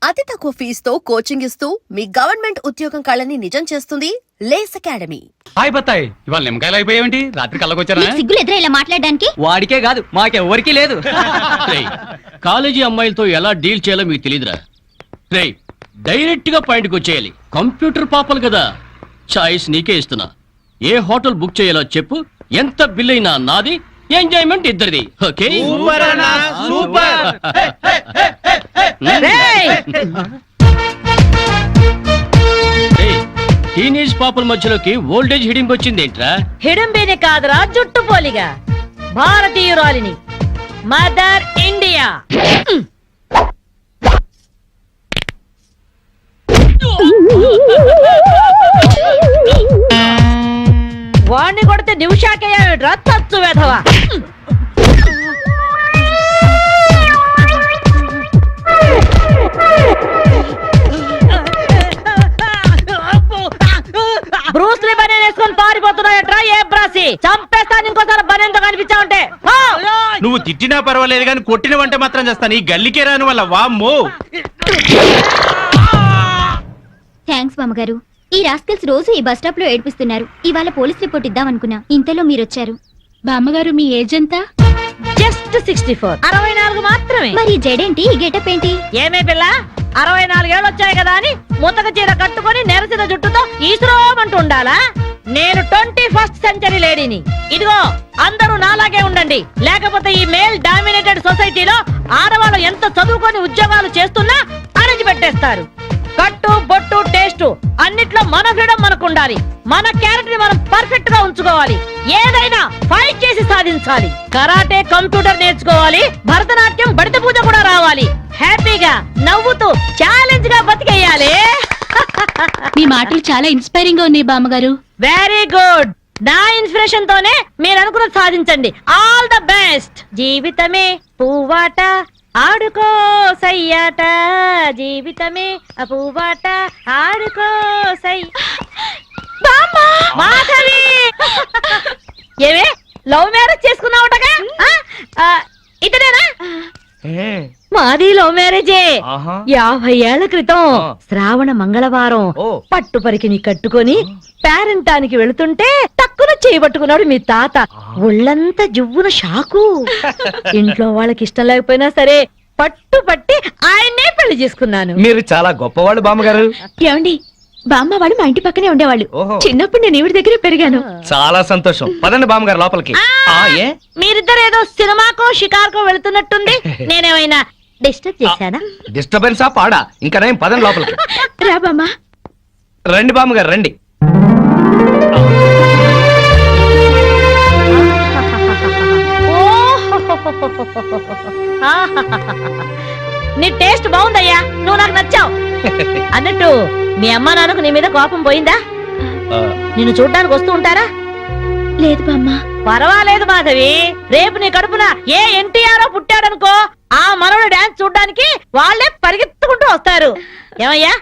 అతి తక్కువ ఫీజుతో కోచింగ్ ఇస్తూ మీ గవర్నమెంట్ ఉద్యోగం కళని నిజం చేస్తుంది లేస్ అకాడమీ. హాయ్ బత్తాయి, ఇవాళ నిమ్మకాయలు అయిపోయావేంటి? రాత్రి కళ్ళకొచ్చారా? సిగ్గులు ఎదురా ఇలా మాట్లాడడానికి? వాడికే కాదు మాకెవ్వరికీ లేదు. కాలేజీ అమ్మాయిలతో ఎలా డీల్ చేయాలో మీకు తెలియదురా. రేయ్, డైరెక్ట్ గా పాయింట్కి వచ్చేయాలి. కంప్యూటర్ పాపలు కదా, చాయిస్ నీకే ఇస్తున్నా. ఏ హోటల్ బుక్ చేయాలో చెప్పు, ఎంత బిల్ అయినా నాది, ఎంజాయ్మెంట్ ఇద్దరిది. ఓకే? టీనేజ్ పాపల మధ్యలోకి ఓల్డేజ్ హిడింగ్ వచ్చింది ఏంట్రా? హిడంబేనే కాదురా, జుట్టు పోలిగా భారతీయురాలిని, మదర్ ఇండియా. వాణ్ణి కొడితే నిమిషాకయ్యాడురా తత్తు వెధవా. బ్రూస్లీ బనేన్ వేసుకొని పారిపోతున్నాయట్రా. ఏ బ్రాసి చంపేస్తాను ఇంకోసారి బనేన్తో కనిపించావంటే. నువ్వు తిట్టినా పర్వాలేదు కానీ కొట్టిన వంట మాత్రం చేస్తాను. ఈ గల్లికే రాని వల్ల వామ్మో. థ్యాంక్స్ బామ్మగారు. ఈ రాస్కల్స్ రోజు ఈ బస్ స్టాప్ లో ఏడిపిస్తున్నారు. ఇవాళ పోలీస్ రిపోర్ట్ ఇద్దాం అనుకున్నా, ఇంతలో మీరొచ్చారు. బామ్మగారు మీ ఏజ్ ఎంత? జస్ట్ 64. 64 మాత్రమే. మరి జడేంటి, ఈ గెటప్ ఏంటి? ఏమే పిల్ల, 64 ఏళ్ళు వచ్చాయి కదా అని ముతక చీర కట్టుకొని నెరసిన జుట్టుతో ఈశ్వరమంటూ ఉండాలా? నేను 21st సెంచరీ లేడీని. ఇదిగో అందరూ నాలాగే ఉండండి, లేకపోతే ఈ మేల్ డామినేటెడ్ సొసైటీలో ఆడవాళ్ళు ఎంత చదువుకొని ఉద్యోగాలు చేస్తున్నా అణిచి పెట్టేస్తారు. కట్టు బొట్టు టేస్ట్ అన్నిట్లో మన ఫ్రీడమ్ మనకు ఉండాలి. మన క్యారెక్టర్ ని మనం పర్ఫెక్ట్ గా ఉంచుకోవాలి. ఏదైనా ఫైట్ చేసి సాధించాలి. కరాటే, కంప్యూటర్ నేర్చుకోవాలి. భరతనాట్యం, బడిత పూజ కూడా రావాలి. హ్యాపీగా నవ్వుతూ ఛాలెంజ్ గా బతికేయాలి. మీ మాటలు చాలా ఇన్స్పైరింగ్ గా ఉన్నాయి బామ్మగారు. Very good. నా ఇన్స్పిరేషన్ తోనే మీరు అనుకున్నది సాధించండి. All the best. జీవితమే పువ్వాట, ఆడుకో సయ్యాట, జీవితమే పువ్వాట, ఆడుకో సై. మాధవి, ఏమే లవ్ మ్యారేజ్ చేసుకున్నావుటగా? ఇతనేనా? మాది లవ్ మ్యారేజే. 50 ఏళ్ల క్రితం శ్రావణ మంగళవారం పట్టు పరికిని కట్టుకొని పేరంటానికి వెళుతుంటే టక్కున చేయబట్టుకున్నాడు మీ తాత. ఒళ్ళంతా జువ్వున షాకు. ఇంట్లో వాళ్ళకి ఇష్టం లేకపోయినా సరే పట్టు పట్టి ఆయన్నే పెళ్లి చేసుకున్నాను. మీరు చాలా గొప్పవాళ్ళు బామ్మగారు. ఏమండి, బామ్మ వాళ్ళు మా ఇంటి పక్కనే ఉండేవాళ్ళు. చిన్నప్పుడు నేను ఈవిడ దగ్గరే పెరిగాను. చాలా సంతోషం. పదండి బామ్మగారు లోపలికి. మీరిద్దరు ఏదో సినిమాకో షికార్కో వెళుతున్నట్టుంది. నేనేమైనా డిస్టర్బ్ చేశానా? డిస్టర్బెన్సా పాడా? ఇంకా నేను పదండి లోపలికి. రా బామ్మ. రండి బామ్మగారు రండి. నీ టేస్ట్ బాగుందయ్యా, నువ్వు నాకు నచ్చావు. అన్నట్టు మీ అమ్మ నాన్నకు నీ మీద కోపం పోయిందా? నిన్ను చూడ్డానికి వస్తూ ఉంటారా? లేదు బామ్మ. పర్వాలేదు మాధవి, రేపు నీ కడుపున ఏ ఎన్టీఆర్ పుట్టాడనుకో, ఆ మనవడు డాన్స్ చూడ్డానికి వాళ్ళే పరిగెత్తుకుంటూ వస్తారు. ఏమయ్యా,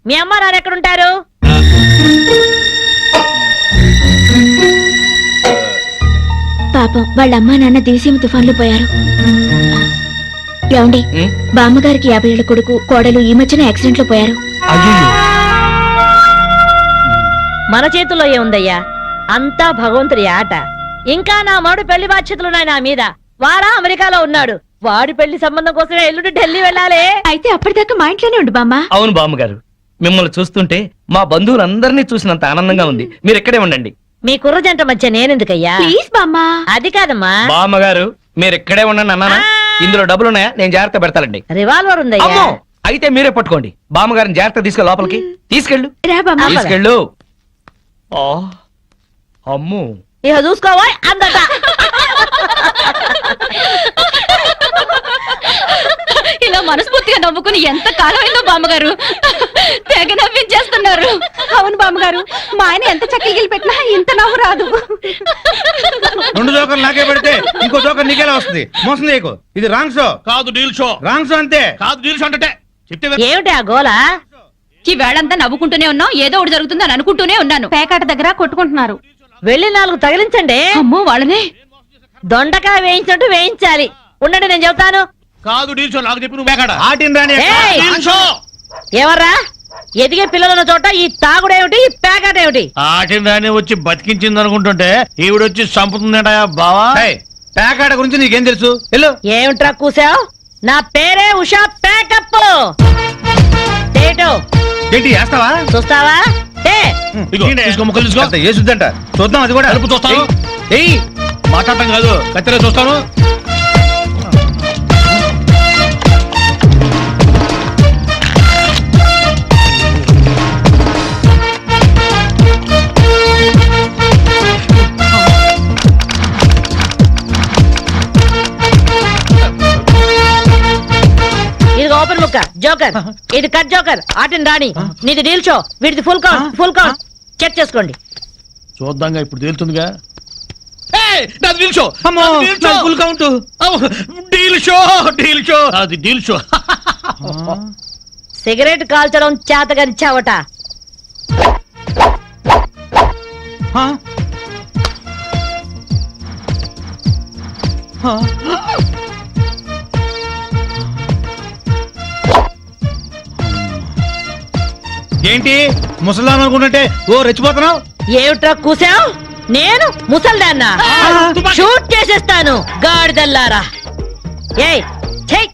మీ అమ్మ నాన్న ఎక్కడుంటారు? పాపం వాళ్ళ అమ్మా నాన్న దివిసీమ తుఫాన్లో పోయారు. ఏమండి, బామ్మగారికి 50 ఏళ్ల కొడుకు కోడలు ఈ మధ్యన యాక్సిడెంట్ లో పోయారు. మన చేతుల్లో ఏముందయ్యా, అంతా భగవంతుడి ఆట. ఇంకా నా మాడు పెళ్లి బాధ్యతలున్నాయి నా మీద. వాడా అమెరికాలో ఉన్నాడు. వాడి పెళ్లి సంబంధం కోసమే ఎల్లుండి ఢిల్లీ వెళ్ళాలి. అయితే అప్పటిదాకా మా ఇంట్లోనే ఉండు బామ్మ. అవును బామ్మగారు, మిమ్మల్ని చూస్తుంటే మా బంధువులందరినీ చూసినంత ఆనందంగా ఉంది. మీరు ఇక్కడే ఉండండి. మీ కుర్ర జంట మధ్య నేనెందుకయ్యా? ప్లీజ్ బామ్మ. అది కాదమ్మా. బామ్మగారు మీరు ఇక్కడే ఉండండి అన్నానా? ఇందులో డబ్బులున్నాయా? నేను జాగ్రత్త పెడతానండి. రివాల్వర్ ఉందయ్యా. అయితే మీరే పట్టుకోండి. బామ్మగారిని జాగ్రత్త తీసుకెళ్ళి లోపలికి తీసుకెళ్ళు. తీసుకెళ్ళు. అమ్ము, ఇక చూసుకోవా అందట. ఇలా మనస్ఫూర్తిగా నవ్వుకుని ఎంత కాలమైందో బామ్మగారు. తెగ నవ్వించేస్తున్నారు. అవును బామ్మగారు, మా ఆయన ఎంత చక్కగిలి పెట్టినా ఇంత నవ్వు రాదు. 2 జోకర్లు నాకే పెడితే ఇంకో జోకర్ నీకేలా వస్తుంది? మోసం చేయకు. ఇది రాంగ్ షో కాదు, డీల్ షో. రాంగ్ షో అంతే. కాదు, డీల్ షో అంటే ఏమిటి ఆ గోలా? ఈ వేళంతా నవ్వుకుంటూనే ఉన్నాం, ఏదో ఒకటి జరుగుతుందని అనుకుంటూనే ఉన్నాను. పేకాట దగ్గర కొట్టుకుంటున్నారు. వెళ్ళి 4 తగిలించండి. అమ్మో, వాళ్ళనే దొండకాయ వేయించినట్టు వేయించాలి. ఉండండి, నేను చెబుతాను. కాదు, డీల్ షో. నాకు చెప్పి నువ్వు ఆటిని రాని ఏయ్! Deal show. ఎవర్రా ఎదిగే పిల్లలున్న చోట ఈ తాగుడేమిటి ఈ పేకాటేమిటి? ఆటిని దాన్ని వచ్చి బతికించింది అనుకుంటుంటే ఈవిడొచ్చి చంపుతుందట బావా. పేకాట గురించి నీకేం తెలుసు? వెళ్ళు. ఏమిట్రా కూసావు? నా పేరే ఉషా పేకప్. తేటో ఏంటి వేస్తావా? చూస్తావా? తే. ఇదిగో, తీసుకో, ముక్కలు తీసుకో. అంత ఏసుద్దంట. చూద్దాం అది కూడా. కలుపు చూస్తాను. ఏయ్ మాట్లాడటం కాదు, కత్తిలో చూస్తాను. ఇది ఓపెన్ ముక్క జోకర్, ఇది కట్ జోకర్. ఆటిని రాణి, నీది డీల్ షో, వీటిది full count. Full count check చేసుకోండి. చూద్దాంగా, ఇప్పుడు తేలుతుందిగా. ఏయ్, నాది డీల్ షో. అమ్మో, నాది deal show. Full count. Deal show, deal show. అది డీల్ షో. సిగరెట్ కాల్చడం చేతగరిచావట. ఆ? ఆ? ఏంటి ముసలాం అనుకుంటుంటే ఓ రెచ్చిపోతున్నావు? ఏమిట్రా కూసావు? నేను ముసల్దాన్నా? షూట్ చేసేస్తాను గాడిదల్లారా. ఏయ్ ఛై,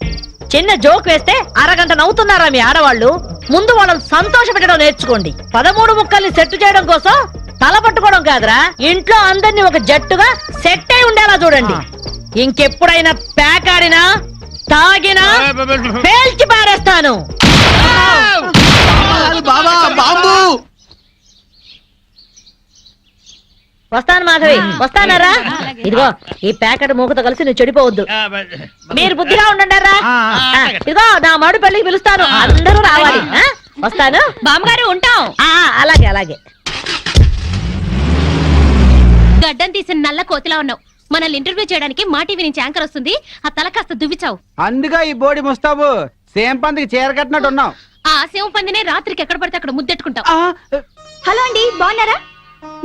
చిన్న జోక్ వేస్తే అరగంట నవ్వుతున్నారా మీ ఆడవాళ్ళు? ముందు వాళ్ళని సంతోష పెట్టడం నేర్చుకోండి. 13 ముక్కల్ని సెట్ చేయడం కోసం తల పట్టుకోవడం కాదురా, ఇంట్లో అందరినీ ఒక జట్టుగా సెట్ అయి ఉండేలా చూడండి. ఇంకెప్పుడైనా ప్యాక్ ఆడినా తాగినా పేల్చి పారేస్తాను. బాబా బాంబు. వస్తాను మాధవి, వస్తానరా. ఇదిగో ఈ ప్యాకెట్ మూకతో కలిసి నువ్వు చెడిపోవద్దు. మీరు బుద్ధిగా ఉండండిరా. ఇదిగో నా మడు పెళ్లికి పిలుస్తాను, అందరూ రావాలి. ఆ? వస్తాను బామ్మగారు, ఉంటాం. అలాగే అలాగే. గడ్డం తీసిన నల్ల కోతిలా ఉన్నావు. మనల్ని ఇంటర్వ్యూ చేయడానికి మా టీవీ నుంచి యాంకర్ వస్తుంది. ఆ తల కాస్త దువ్విచావు. అందుగా ఈ బోడి ముస్తాబు సేమ్ పందికి చీర కట్టినట్టు ఉన్నావు. ఆ శివ పందినే రాత్రికి ఎక్కడ పడితే అక్కడ ముద్దెట్టుకుంటావు. హలో అండి, బాగున్నారా?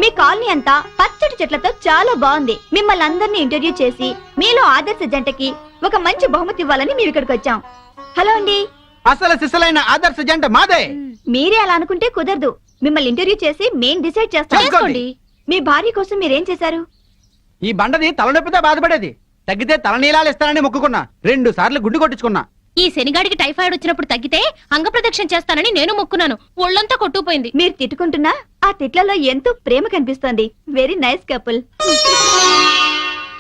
మీ కాలనీ అంతా పచ్చటి చెట్లతో చాలా బాగుంది. మిమ్మల్ని అందరినీ ఇంటర్వ్యూ చేసి మీలో ఆదర్శ జంటకి ఒక మంచి బహుమతి ఇవ్వాలని మేము ఇక్కడికి వచ్చాం. హలో అండి. అసలు సిసలైన ఆదర్శ జంట మాదే. మీరే అలా అనుకుంటే కుదరదు. మిమ్మల్ని ఇంటర్వ్యూ చేసి మేం డిసైడ్ చేస్తాం. చేసుకోండి. మీ భార్య కోసం మీరేం చేశారు? ఈ బండది తలనొప్పితో బాధపడేది. తగ్గితే తలనీలాలు ఇస్తానని మొక్కుకున్నా. 2 సార్లు గుడ్డు కొట్టించుకున్నా. ఈ శనిగాడికి టైఫాయిడ్ వచ్చినప్పుడు తగ్గితే అంగప్రదక్షిణ చేస్తానని నేను మొక్కున్నాను. ఒళ్ళంతా కొట్టుకుపోయింది. మీరు తిట్టుకుంటున్నా ఆ తిట్లలో ఎంతో ప్రేమ కనిపిస్తోంది. Very nice couple.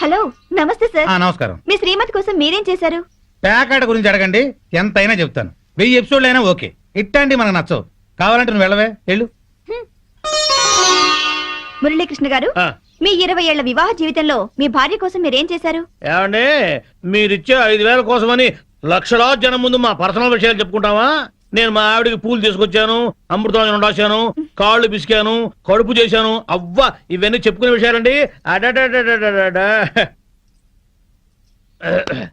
హలో, నమస్తే సార్. నమస్కారం. మీ శ్రీమతి కోసం మీరేం చేశారు? పేకాట గురించి అడగండి, ఎంతైనా చెప్తాను. 1000 ఎపిసోడ్లు అయినా ఓకే. ఇట్టండి మనకు నచ్చవు. కావాలంటే నువ్వు వెళ్ళవే, వెళ్ళు. మురళీకృష్ణ గారు, మీ 20 ఏళ్ల వివాహ జీవితంలో మీ భార్య కోసం మీరేం చేశారు? ఏమండి, మీరిచ్చే 5000 కోసమని లక్షలాది జనం ముందు మా పర్సనల్ విషయాలు చెప్పుకుంటావా? నేను మా ఆవిడికి పూలు తీసుకొచ్చాను, అమృతం రాశాను, కాళ్ళు పిసికాను, కడుపు చేశాను. అవ్వా, ఇవన్నీ చెప్పుకునే విషయాలండి.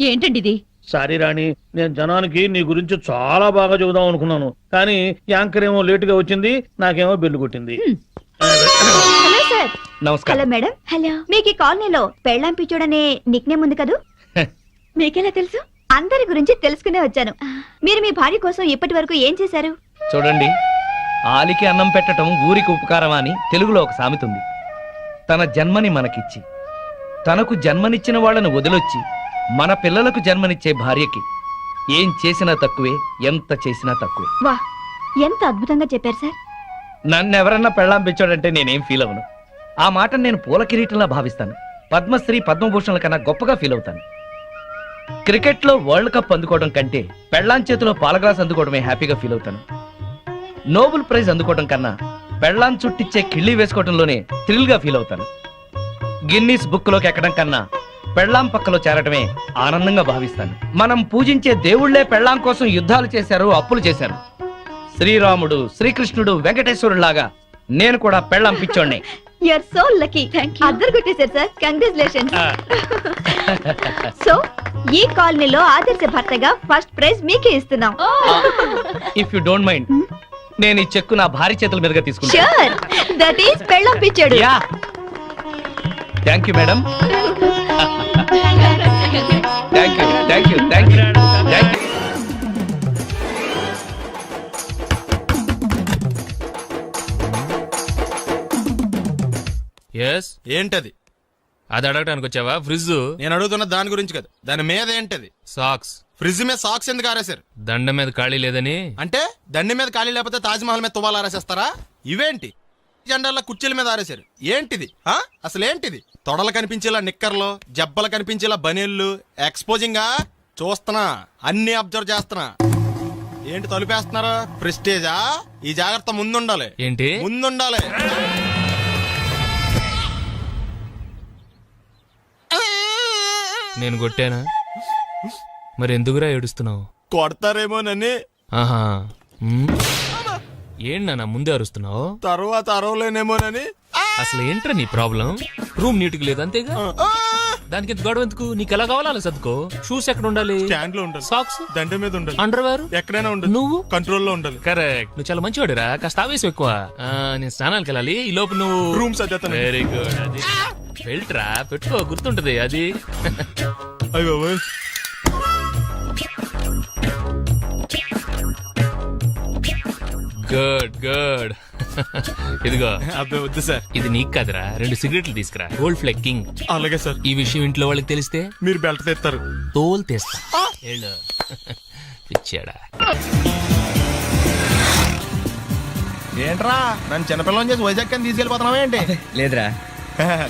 ఏంటండి ఇది? సారీ రాణి, నేను జనానికి నీ గురించి చాలా బాగా చెబుదాం అనుకున్నాను, కానీ యాంకర్ ఏమో లేటుగా వచ్చింది, నాకేమో బెల్లు కొట్టింది. Hello sir. నమస్కారం. Hello madam. హలో. మీకు ఈ కాలనీలో పెళ్ళాం పిచ్చోడనే నిక్నేమ్ ఉంది కదూ? మీకెలా తెలుసు? అందరి గురించి తెలుసుకునే వచ్చాను. మీరు మీ భార్య కోసం ఇప్పటి వరకు ఏం చేశారు? చూడండి, ఆలికి అన్నం పెట్టడం ఊరికి ఉపకారమా అని తెలుగులో ఒక సామెత ఉంది. తన జన్మని మనకిచ్చి తనకు జన్మనిచ్చిన వాళ్ళను వదిలొచ్చి మన పిల్లలకు జన్మనిచ్చే భార్యకి ఏం చేసినా తక్కువే, ఎంత చేసినా తక్కువే. వా, ఎంత అద్భుతంగా చెప్పారు సార్. నన్నెవరన్నా పెళ్ళాం పిచ్చోడంటే నేనేం ఫీల్ అవను. ఆ మాట నేను పూల కిరీటంలా భావిస్తాను. పద్మశ్రీ పద్మభూషణల కన్నా గొప్పగా ఫీల్ అవుతాను. క్రికెట్ లో వరల్డ్ కప్ అందుకోవడం కంటే పెళ్ళాం చేతిలో పాల గ్లాస్ అందుకోవడమే హ్యాపీగా ఫీల్ అవుతాను. నోబెల్ ప్రైజ్ అందుకోవడం కన్నా పెళ్ళాం చుట్టిచ్చే కిళ్ళి వేసుకోవడంలోనే థ్రిల్ గా ఫీల్ అవుతాను. గిన్నీస్ బుక్ లోకి ఎక్కడం కన్నా పెళ్ళాం పక్కలో చేరటమే ఆనందంగా భావిస్తాను. మనం పూజించే దేవుళ్లే పెళ్ళాం కోసం యుద్ధాలు చేశారు, అప్పులు చేశారు. శ్రీరాముడు, శ్రీకృష్ణుడు, వెంకటేశ్వరులాగా నేను కూడా పెళ్ళాం పిచ్చోడ్నే. You are so lucky. అద్దరు కొట్టేశారు సార్. కంగ్రాచులేషన్స్. సో ఈ కాలనీలో ఆదర్శ భర్తగా ఫస్ట్ ప్రైజ్ మీకే ఇస్తున్నాం. ఇఫ్ యు డోంట్ మైండ్, నేను ఈ చెక్కు నా భార్య చేతుల మీదుగా తీసుకుంటా. ష్యూర్, దట్ ఈస్ పెళ్ళాం పిచ్చాడు. Yeah, thank you madam. Thank you, thank you, thank you, thank you. Yes ఏంటది? అది అడగటానికి వచ్చావా? ఫ్రిడ్జ్. నేను అడుగుతున్న దాని గురించి కదా, దాని మీద ఏంటది? సాక్స్. ఫ్రిడ్జ్ మీద సాక్స్ ఎందుకు ఆరేశారు? దండం మీద ఖాళీ లేదని. అంటే దండి మీద ఖాళీ లేకపోతే తాజ్మహల్ మీద తువ్వాలు ఆరేసేస్తారా? ఇవేంటి జెండాల కుర్చీల మీద ఆరేశారు? ఏంటిది అసలు ఏంటిది? తొడలు కనిపించేలా నిక్కర్లు, జబ్బలు కనిపించేలా బనీళ్ళు, ఎక్స్పోజింగా చూస్తున్నా, అన్ని అబ్జర్వ్ చేస్తున్నా. ఏంటి తలుపేస్తున్నారు? ప్రెస్టేజా? ఈ జాగ్రత్త ముందుండాలి. ఏంటి ముందుండాలి. నేను కొట్టానా? మరి ఎందుకురా ఏడుస్తున్నావు? కొడతారేమోనని. ఆహా. ఏంటి నాన్న ముందే అరుస్తున్నావు? తర్వాత అరవలేనేమోనని. అసలు ఏంట్రా నీ ప్రాబ్లం? రూమ్ నీట్ గా లేదు అంతేగా, దానికి ఎంత గొడవ ఎందుకు? నీకు ఎలా కావాలో అలా సర్దుకో. షూస్ ఎక్కడ ఉండాలి? స్టాండ్ లో ఉండాలి. సాక్స్ దండ మీద ఉండాలి. అండర్వేర్ ఎక్కడైనా ఉండాలి. నువ్వు కంట్రోల్లో ఉండాలి. కరెక్ట్. నువ్వు చాలా మంచివాడురా, కాస్త ఆవేశం ఎక్కువ. నేను స్నానానికి వెళ్ళాలి, ఈ లోపు నువ్వు రూమ్ సర్దేస్తాను. Very good. అది బెల్ట్రా, పెట్టుకో, గుర్తుంటది అది. అయ్యో గుడ్ గుడ్. ఇదిగో అబ్బాయి వద్దు సార్. ఇది నీకు కాదురా, 2 సిగరెట్లు తీసుకురా. గోల్డ్ ఫ్లెక్కింగ్. అలాగే సార్. ఈ విషయం ఇంట్లో వాళ్ళకి తెలిస్తే మీరు బెల్ట్ తెస్తారు. తోలు తీస్తా. వెళ్ళు. పిచ్చాడా. ఏంట్రా నన్ను చిన్నపిల్లని చేసి వైజాగ్ అని తీసుకెళ్ళిపోతున్నావా ఏంటి? లేదురా,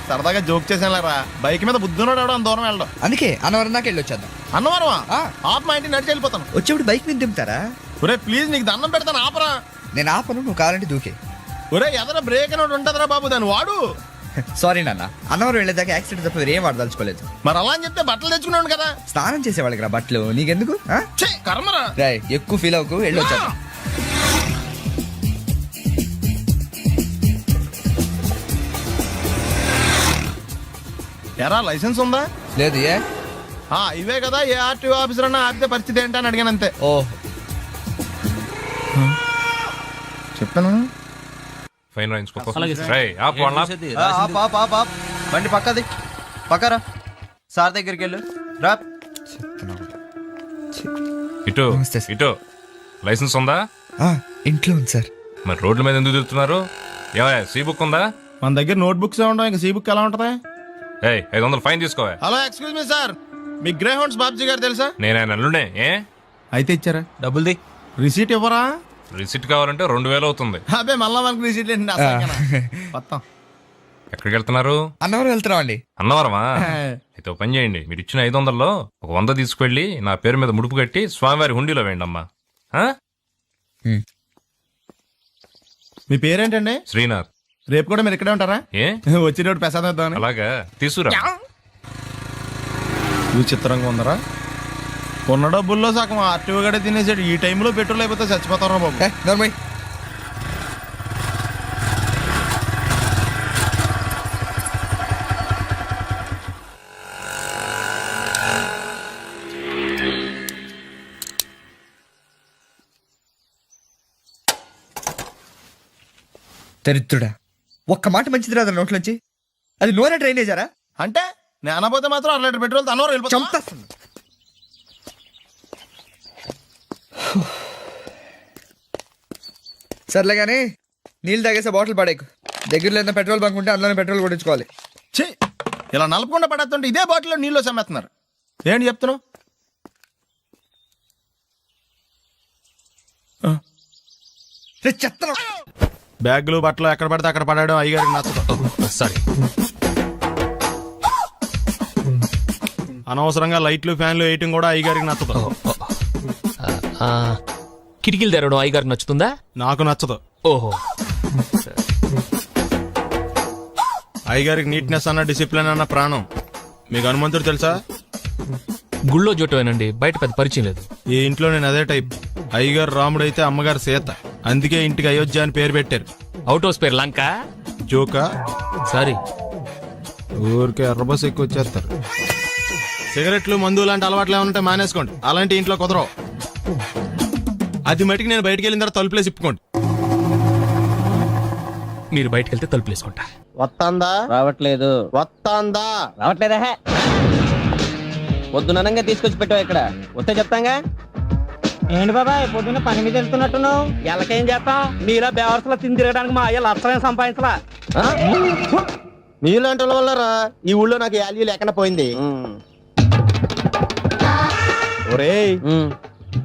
సరదాగా జోక్ చేసానులేరా. బైక్ మీద బుద్ధున్నాడు ఎవడో దూరం వెళ్ళడం. అందుకే అన్నవరం దాకా వెళ్ళి వచ్చేద్దాం. అన్నవరమా? ఆప్ మా ఇంటికి నడిచి వెళ్ళిపోతాను. వచ్చేప్పుడు బైక్ మీద దింపుతారా? ఒరే ప్లీజ్ నీకు దండం పెడతాను ఆపరా. నేను ఆపను, నువ్వు కావాలంటే దూకే. ఒరే ఎదర బ్రేక్ అని ఉంటదిరా బాబు, దాన్ని వాడు. సారీ నాన్న, అన్నవరం వెళ్ళేదాకా యాక్సిడెంట్ తప్ప వేరేం వాడదలుచుకోలేదు. మరి అలా అని చెప్తే బట్టలు తెచ్చుకున్నాను కదా. స్నానం చేసేవాళ్ళకి రా బట్టలు, నీకెందుకు? ఛే, కర్మరా. రాయ్ ఎక్కువ ఫీల్ అవ్వకు, వెళ్ళి వచ్చేద్దాం. ఎరా లైసెన్స్ ఉందా? లేదు. ఏ ఇవే కదా, ఏ ఆర్టీఓ ఆఫీసర్ అన్నా ఆపితే పరిస్థితి ఏంటని అడిగాను అంతే. ఓ చెప్పాను. ఫైన్ బండి పక్కది, పక్కరా. సార్ దగ్గరికి వెళ్ళు రా. ఇటు ఇటు. లైసెన్స్ ఉందా? ఇంట్లో ఉంది సార్. మరి రోడ్ల మీద ఎందుకు తిరుగుతున్నారు? ఏమయ్యా, సీ బుక్ ఉందా? మన దగ్గర నోట్ బుక్స్ ఉండవు, ఇంకా సీ బుక్ ఎలా ఉంటది? 500 ఫైన్ తీసుకోవా. హలో ఎక్స్క్యూజ్ మీ సార్, మీ గ్రే హౌండ్స్ బాబ్జీ గారు తెలుసా? నేను ఆయన అల్లుడే. ఏ అయితే ఇచ్చారా? డబ్బుల్ది రిసీట్ ఇవ్వరా? రిసిట్ కావాలంటే 2000 అవుతుంది. అబ్బే మళ్ళా మనకు రిసీట్ ఏంటి? మొత్తం ఎక్కడికి వెళ్తున్నారు? అన్నవరం వెళ్తున్నాం అండి. అన్నవరమా? అయితే ఓ పని చేయండి, మీరు ఇచ్చిన 500లో ఒక 100 తీసుకెళ్లి నా పేరు మీద ముడుపు కట్టి స్వామివారి హుండీలో వేయండి అమ్మా. మీ పేరేంటండి? శ్రీనాథ్. రేపు కూడా మీరు ఇక్కడే ఉంటారా? ఏ వచ్చినప్పుడు ప్రసాదం ఇద్దామని. అలాగా, తీసుకురా. విచిత్రంగా ఉందరా. ఉన్న డబ్బుల్లో సగం ఆర్టీఓ గడే తినేసాడు. ఈ టైంలో పెట్రోల్ అయిపోతే చచ్చిపోతారా బాబు. నర్మయ్ దరిద్రుడా, ఒక్క మాట మంచిది రాదు నోట్లోంచి. అది నూనె డ్రైనేజారా? అంటే నేను అనబోతే మాత్రం 1 లీటర్ పెట్రోల్ తనవారు వెళ్ళిపోతాం. చంపేస్తుంది. సర్లే కానీ నీళ్ళు తాగేసే బాటిల్ పడేకు. దగ్గరలో ఏదైనా పెట్రోల్ బంక్ ఉంటే అందులోనే పెట్రోల్ కొట్టించుకోవాలి. ఛీ, ఇలా నలపకుండా పడేస్తుంటే ఇదే బాటిల్లో నీళ్ళు సమ్మేస్తున్నారు. ఏంటి చెప్తున్నావు? చెత్త బ్యాగులు బట్టలు ఎక్కడ పడితే అక్కడ పడడం అయ్యగారికి నచ్చదు. సారీ. అనవసరంగా లైట్లు ఫ్యాన్లు వేయటం కూడా అయ్యగారికి నచ్చదు. కిటికీలు తెరవడం అయ్యగారికి నచ్చుతుందా? నాకు నచ్చదు. ఓహో. అయ్యగారికి నీట్నెస్ అన్న డిసిప్లిన్ అన్న ప్రాణం. మీకు హనుమంతుడు తెలుసా? గుళ్ళో జోటమేనండి, బయట పెద్ద పరిచయం లేదు. ఈ ఇంట్లో నేను అదే టైప్. అయ్యగారు రాముడు అయితే అమ్మగారు సీత. అందుకే ఇంటికి అయోధ్య అని పేరు పెట్టారు. అవుట్ హౌస్ పేరు లంక. జోకా? సారీ. ఊరికే ఎర్రబస్ ఎక్కువ వచ్చేస్తారు. సిగరెట్లు మందు లాంటి అలవాట్లు ఏమంటే మానేసుకోండి. అలాంటి ఇంట్లో కుదరవు. అది మటుకు నేను బయటికి వెళ్ళిన తర్వాత తలుపులేసి ఇప్పుకోండి. మీరు బయటకు వెళ్తే తలుపులు వేసుకుంటా. వస్తాందా? రావట్లేదు. వస్తాందా? రావట్లేదా? పొద్దునంగా తీసుకొచ్చి పెట్టావు ఇక్కడ. వస్తే చెప్తాంగా. ఏంటి బాబాయ్ పొద్దున్న పని మీద వెళ్తున్నట్టున్నావు? ఎలాకేం చేస్తాం? మీలా బేవర్సలా తిని తిరగడానికి మా అయ్య లక్షణం సంపాదించలా. నీలాంటి వాళ్ళ వల్లరా ఈ ఊళ్ళో నాకు వాల్యూ లేకుండా పోయింది. ఒరేయ్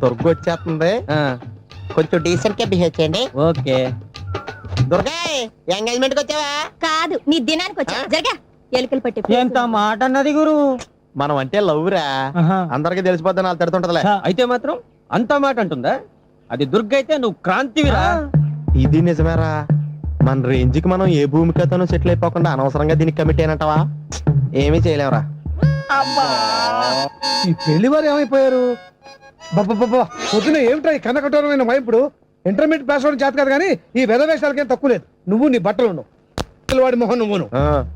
దుర్గ వచ్చేస్తుంది, కొంచెం డీసెంట్ గా బిహేవ్ చేయండి. ఓకే. దుర్గా ఎంగేజ్మెంట్ కి వచ్చావా? కాదు నీ దినానికి వచ్చా. జరగా ఎలుకలు పట్టి ఎంత మాట అన్నది గురు. మనం అంటే లవ్ రా, అందరికి తెలిసిపోద్దని వాళ్ళు తిడుతుంటదిలే. అయితే మాత్రం అంత మాట అంటుందా? అది దుర్గ అయితే నువ్వు క్రాంతివిరా. ఇది నిజమేరా, మన రేంజ్ కి మనం ఏ భూమికతోనూ సెటిల్ అయిపోకుండా అనవసరంగా దీనికి కమిట్ అయినట్టవా? ఏమీ చేయలేవురా. ఈ పెళ్లి వారు ఏమైపోయారు? పొద్దున ఏమిటా ఈ కన్నకఠోరమైన వైపుడు? ఇంటర్మీడియట్ పాస్ అవడం చేత కాదు కానీ ఈ వెధవేషాలకేం తక్కువ లేదు. నువ్వు నీ బట్టలు ఉండవు, వాడి మొహం నువ్వును.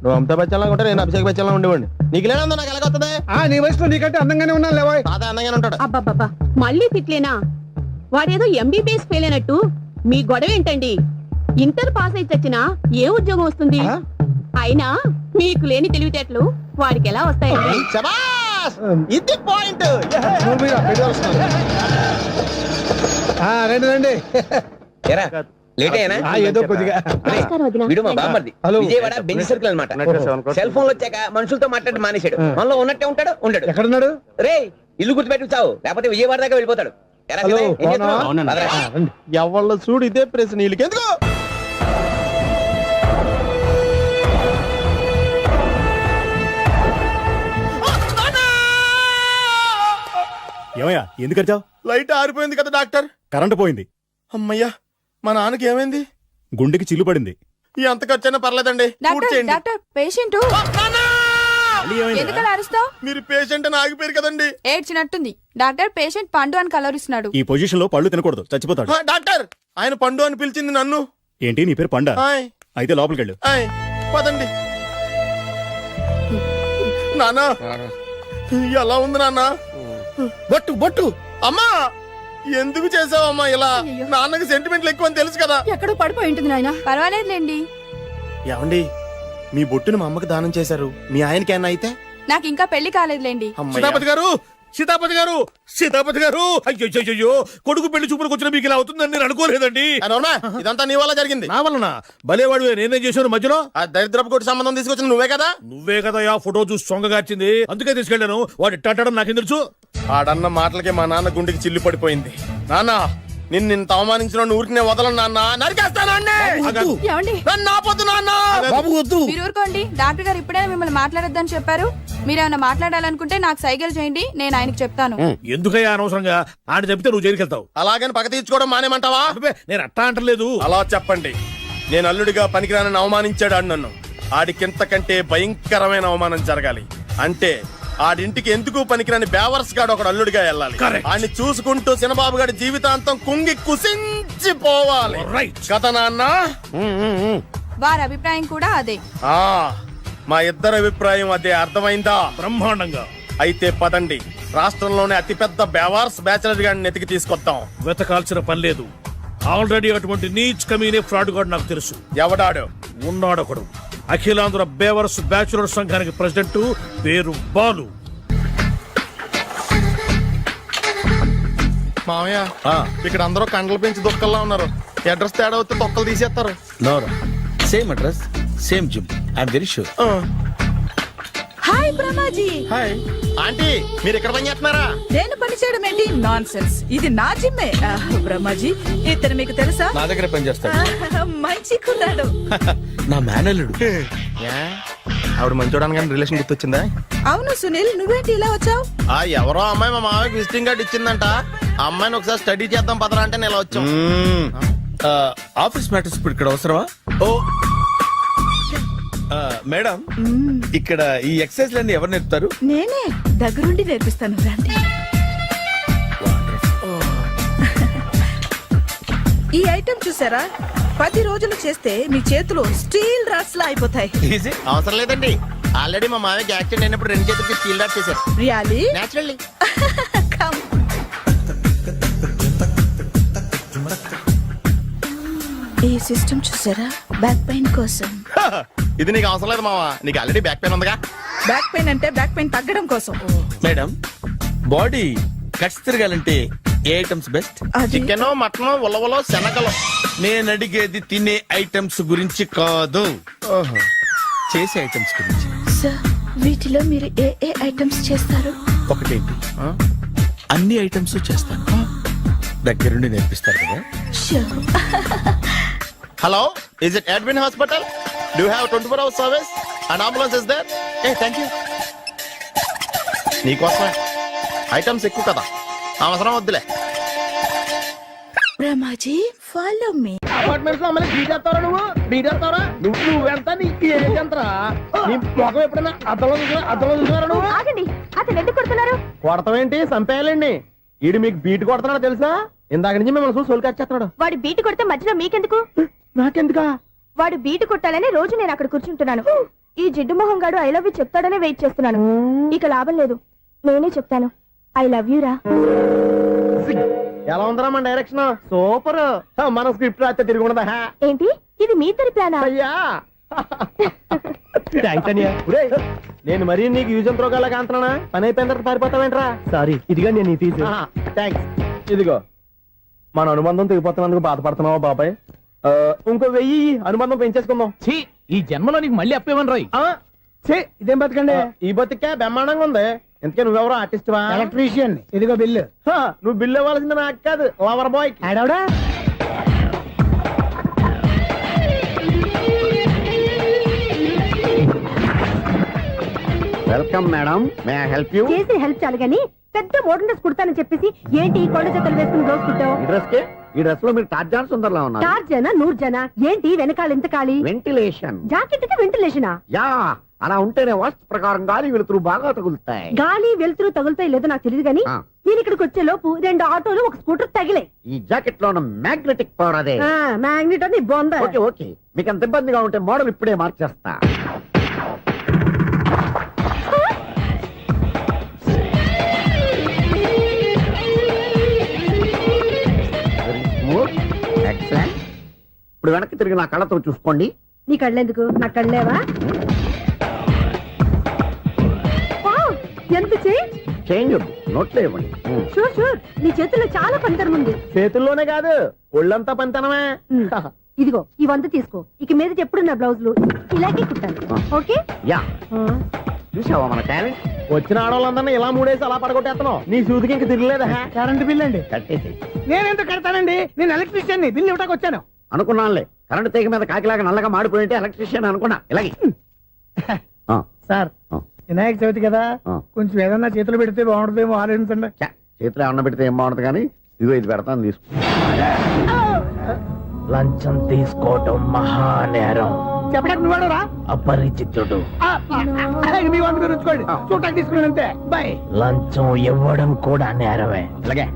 నువ్వు అమితాబ్ బచ్చన్ లాగా ఉంటే నేను అభిషేక్ బచ్చన్ లాగా ఉండేవాడిని. నీకు లేనందో నాకు ఎలాగొస్తుంది? నీ వయసులో నీకంటే అందంగానే ఉన్నాను లేవాయ్. తాత అందంగానే ఉంటాడు. అబ్బాబ్బా మళ్ళీ తిట్లేనా? వాడేదో ఎంబీబీఎస్ ఫెయిల్ అయినట్టు మీ గొడవ ఏంటండి? ఇంటర్ పాస్ అయితే వచ్చినా ఏ ఉద్యోగం వస్తుంది? అయినా మీకు లేని తెలివితేటలు వాడికి ఎలా వస్తాయండి? శభాష్! ఇది పాయింట్. రండి రండి. ఏదో కొద్దిగా నమస్కారం వదినా. వీడు మా బామ్మర్ది. విజయవాడ బెంచ్ సర్కిల్ అన్నమాట. సెల్ ఫోన్ వచ్చాక మనుషులతో మాట్లాడి మానేశాడు. మనలో ఉన్నట్టే ఉంటాడు ఉండడు. ఎక్కడున్నాడు? రే ఇల్లు గుర్తుపెట్టి చావు, లేకపోతే విజయవాడ దాకా వెళ్ళిపోతాడు. ఎరా హలో, సీతయ్య, ఏం చేస్తున్నావు? అవునండి. పదరా. రండి. ఎవళ్ళ చూడు ఇదే ప్రశ్న వీళ్ళకి ఎందుకు? ఏమయ్యా ఎందుకు వచ్చావు? లైట్ ఆరిపోయింది కదా డాక్టర్. కరెంటు పోయింది. అమ్మయ్యా, మా నాన్నకి ఏమైంది? గుండెకి చిల్లు పడింది. ఎంత ఖర్చైనా పర్లేదండి, పూడ్చేయండి. పేషెంట్ ఎందుకలా అరుస్తావు? మీరు పేషెంట్ అని ఆగిపోయారు కదండి. ఏడ్చినట్టుంది. డాక్టర్ పేషెంట్ పండు అని కలవరిస్తున్నాడు. ఈ పొజిషన్ లో పళ్ళు తినకూడదు, చచ్చిపోతాడు. డాక్టర్, ఆయన పండు అని పిలిచింది నన్ను. ఏంటి నీ పేరు పండా? ఆయ్, అయితే లోపలికి వెళ్ళు. ఆయ్, పదండి. నాన్న ఎలా ఉంది నాన్న? బొట్టు బొట్టు. అమ్మా ఎందుకు చేసావమ్మా ఇలా? నాన్నకి సెంటిమెంట్లు ఎక్కువ అని తెలుసు కదా. ఎక్కడో పడిపోయి ఉంటుంది నాయన. పర్వాలేదులేండి. ఏమండి, మీ బొట్టుని మా అమ్మకి దానం చేశారు, మీ ఆయనకి ఏమన్నా అయితే? నాకు ఇంకా పెళ్లి కాలేదులేండి. సీతాపతి గారు, సీతాపతి గారు, సీతాపతి గారు, అయ్యో కొడుకు పెళ్లి చూపులకు వచ్చిన మీకు ఇలా అవుతుందని నేను అనుకోలేదండి. ఇదంతా నీ వల్ల జరిగింది. నా వలన? భలేవాడు, నేనేం చేశాను మధ్యలో? ఆ దరిద్రపు కొట్టి సంబంధం తీసుకొచ్చిన నువ్వే కదా. నువ్వే కదా ఆ ఫోటో చూసి సొంగగార్చింది, అందుకే తీసుకెళ్ళాను. వాడు ఇట్టాడడం నాకేం తెలుసు? ఆడన్న మాటలకే మా నాన్న గుండెకి చిల్లు పడిపోయింది. నాన్న, నిన్ను ఇంత అవమానించిన ఊరికి నేను వదలను నాన్న, నరికేస్తాను అన్నే. ఏమండి? నన్ను ఆపొద్దు నాన్న. మీరు ఊరుకోండి. డాక్టర్ గారు ఇప్పుడే మిమ్మల్ని మాట్లాడొద్దని చెప్పారు. మీరేమైనా మాట్లాడాలనుకుంటే నాకు సైగలు చేయండి, నేను ఆయనకు చెప్తాను. ఎందుకయ్యా అనవసరంగా ఆయన చెప్తే నువ్వు జైలుకి వెళ్తావు? అలాగని పక్క తీర్చుకోవడం మానేమంటావా? నేను అట్టా అంటలేదు. అలా చెప్పండి. నేను అల్లుడిగా పనికిరానని అవమానించాడు ఆడు నన్ను. ఆడికింతకంటే భయంకరమైన అవమానం జరగాలి. అంటే ఆడింటికి ఎందుకు పనికిరాని బేవర్స్ గాడు ఒకడు అల్లుడిగా వెళ్ళాలి. ఆడిని చూసుకుంటూ చిన్నబాబు గారి జీవితాంతం కుంగి కుసించిపోవాలి కదా నాన్న. వారి అభిప్రాయం కూడా అదే. మా ఇద్దరి అభిప్రాయం అదే, అర్థమైందా? బ్రహ్మాండంగా. అయితే పదండి, రాష్ట్రంలోనే అతిపెద్ద బేవార్స్ బ్యాచిలర్ గాడిని ఎతికి తీసుకొద్దాం. వెతకాల్సిన పని లేదు. ఆల్రెడీ అటువంటి నీచ్ కమీనే ఫ్రాడ్ గాడు నాకు తెలుసు. ఎవడాడు? ఉన్నాడొకడు. అఖిలాంధ్ర బేవర్స్ బ్యాచులర్ సంఘానికి ప్రెసిడెంట్, పేరు బాలు. మామయ్య, ఇక్కడ అందరూ కండలు పెంచి దుక్కల్లా ఉన్నారు. అడ్రస్ తేడా వస్తే తొక్కలు తీసేస్తారు. Same address, same gym. I'm very sure. Hi Brahmaji. Hi aunty, మీరు ఇక్కడ పని చేస్తున్నారా? నేను పని చేయడం ఏంటి? Non sense. ఇది నా జిమ్మే. బ్రహ్మాజీ, ఇతను మీకు తెలుసా? నా దగ్గర పని చేస్తాడు. మంచి కుర్రాడు. నా మేనల్లుడు. ఆవిడ మంచి చూడడానికి రిలేషన్ గుర్తొచ్చిందా? అవును సునీల్, నువ్వేంటి ఇలా వచ్చావు? ఎవరో అమ్మాయి మా మామయ్యకి విజిటింగ్ కార్డు ఇచ్చిందంట. ఆ అమ్మాయిని ఒకసారి స్టడీ చేద్దాం పదరా అంటే నేను ఇలా వచ్చాం. ఆఫీస్ మ్యాటర్స్ ఇప్పుడు ఇక్కడ అవసరమా? ఓ మేడం, ఇక్కడ ఈ ఎక్సర్సైజ్ లన్నీ ఎవరు నేర్పుతారు? నేనే దగ్గరుండి నేర్పిస్తాను. రండి. ఈ ఐటెం చూసారా? 10 రోజులు చేస్తే మీ చేతులు స్టీల్ రాట్స్ లా అయిపోతాయి. అవసరం లేదండి, ఆల్రెడీ మా మామయ్యకి యాక్సిడెంట్ అయినప్పుడు 2 చేతులకి స్టీల్ డాట్ చేశారు. రియల్లీ? నేచురల్లీ. ఈ సిస్టమ్ చూసారా? బ్యాక్ పెయిన్ కోసం. ఇది నీకు అవసరం లేదు మావా, నీకు ఆల్రెడీ బ్యాక్ పెయిన్ ఉందిగా. బ్యాక్ పెయిన్ అంటే బ్యాక్ పెయిన్ తగ్గడం కోసం. మేడం, బాడీ కట్స్ తిరగాలంటే ఏ ఐటమ్స్ బెస్ట్? చికెన్, మటన్, ఉలవలో, శనగలు. నేను అడిగేది తినే ఐటమ్స్ గురించి కాదు. చేసే ఐటమ్స్ గురించి. సార్ వీటిలో మీరు ఏ ఏ ఐటమ్స్ చేస్తారు? ఒకటేంటి, అన్ని ఐటమ్స్ చేస్తాను. దగ్గరుండి నేర్పిస్తారు కదా. Hello, is it admin hospital? Do have 24 hours service and ambulance is there? Thank you. నీకోసమే ఐటమ్స్ ఎక్కువ కదా, అవసరం వద్దులే. Ramaji follow me. అపార్ట్మెంట్స్ లో అమ్మని బీటేస్తావరా నువ్వెంత నీకు ఏంటంతరా? నీ ముఖం ఎప్పుడైనా అర్థంలో చూసారా నువ్వు? ఆగండి, అతను ఎందుకు కొడుతున్నారు? కొడతావేంటి? చంపేయాలండి. ఈడు మీకు బీట్ కొడుతున్నాడు తెలుసా? ఇందాక నుంచి మిమ్మల్ని చూసి సోల్ కచ్చేస్తున్నాడు. వాడు బీటు కొడితే మధ్యలో మీకెందుకు? నాకెందుకా? వాడు బీటు కొట్టాలని రోజు నేను అక్కడ కూర్చుంటున్నాను. ఈ జిడ్డు మొహం గాడు ఐ లవ్ యూ చెప్తాడనే వెయిట్ చేస్తున్నాను. ఇక లాభం లేదు, నేనే చెప్తాను ఐ లవ్ యూ రా. ఎలా ఉందరా మన డైరెక్షన్? సూపర్. మన స్క్రిప్ట్ రాస్తే తిరిగి ఉండదా? ఏంటి ఇది మీ ఇద్దరి ప్లానా? అయ్యా ఒరేయ్, నేను మరీ నీకు యూజ్ ఎంతో గల కాంతనా? పని అయిపోయిన తర్వాత పారిపోతావేంట్రా? సారీ, ఇదిగా నేను తీసి. థ్యాంక్స్. ఇదిగో, మన అనుబంధం తెగిపోతున్నందుకు బాధపడుతున్నావా బాబాయ్? ఇంకో 1000 అనుబంధం పెంచేసుకుందాం. ఈ జన్మలో నీకు మళ్ళీ అప్పేమని రాయి. ఇదేం బతకండి? ఈ బతికే బ్రహ్మాండంగా ఉంది. ఎందుకే నువ్వెవరో ఆర్టిస్ట్ వా? ఎలక్ట్రీషియన్. ఇదిగో బిల్లు. నువ్వు బిల్లు ఇవ్వాల్సింది నాకు కాదు, లవర్ బాయ్. ఆడవడా? Welcome madam, may I help you? చేసి హెల్ప్ చాలు గాని పెద్ద మోడల్ డ్రెస్ కుడతానని చెప్పేసి ఏంటి కొండ జతలు వేసుకుని రోజు కుట్టావు? ఈ డ్రెస్ లో మీరు టార్జాన్ సుందర్లా ఉన్నారు. 4 జన 100 జన ఏంటి వెనకాల ఎంత ఖాళీ? వెంటిలేషన్. జాకెట్ కి వెంటిలేషనా? యా, అలా ఉంటేనే వాస్తు ప్రకారం గాలి వెలుతురు బాగా తగులుతాయి. గాలి వెలుతురు తగులుతాయి లేదో నాకు తెలియదు గాని నేను ఇక్కడికి వచ్చే లోపు 2 ఆటోలు 1 స్కూటర్ తగిలే. ఈ జాకెట్ లో ఉన్న మ్యాగ్నెటిక్ పవర్ అదే. మ్యాగ్నెట్ అని బొంద. ఓకే ఓకే, మీకు అంత ఇబ్బందిగా ఉంటే మోడల్ ఇప్పుడే మార్చేస్తా. ఎక్సలెంట్. ఇప్పుడు వెనక్కి తిరిగి నా కళ్ళతో చూసుకోండి. నీ కళ్ళెందుకు? నా కళ్ళేవా? ఎంత చేంజ్ నోట్లో ఇవ్వండి. షూర్ షూర్, నీ చేతుల్లో చాలా పంతరం ఉంది. చేతుల్లోనే కాదు, ఒళ్ళంతా పంతనమే. ఇదిగో ఈ 100 తీసుకో. ఇక మీద ఎప్పుడు నా బ్లౌజులు ఇలాగే కుట్టాను. ఓకే? యా, చూసావా మన టాలెంట్? వచ్చిన ఆడవాళ్ళందరినీ ఇలా మూడేసి అలా పడగొట్టేస్తున్నావు. నీ సూదికి ఇంక తిరగలేదా? కరెంట్ బిల్ అండి. కట్టేసి. నేనెంత కడతానండి? నేను ఎలక్ట్రీషియన్ ని, బిల్ ఇవ్వడానికి వచ్చాను. అనుకున్నానులే, కరెంట్ తీగ మీద కాకిలాగా నల్లగా మాడిపోయింటే ఎలక్ట్రీషియన్ అనుకున్నా. ఇలాగే సార్, వినాయక చవితి కదా, కొంచెం ఏదన్నా చేతులు పెడితే బాగుంటుందేమో ఆలోచించండి. చేతులు ఏమన్నా పెడితే ఏం బాగుంటుంది కానీ ఇదిగో ఇది పెడతాను, తీసుకో. లంచం తీసుకోవటం మహానేరం. చెప్పడానికి నువ్వాడరా? అపరిచితుడు. మీ వంద మీరు ఉంచుకోండి, చూడటానికి తీసుకున్నాను అంతే. బాయ్. లంచం ఇవ్వడం కూడా నేరమే. అలాగే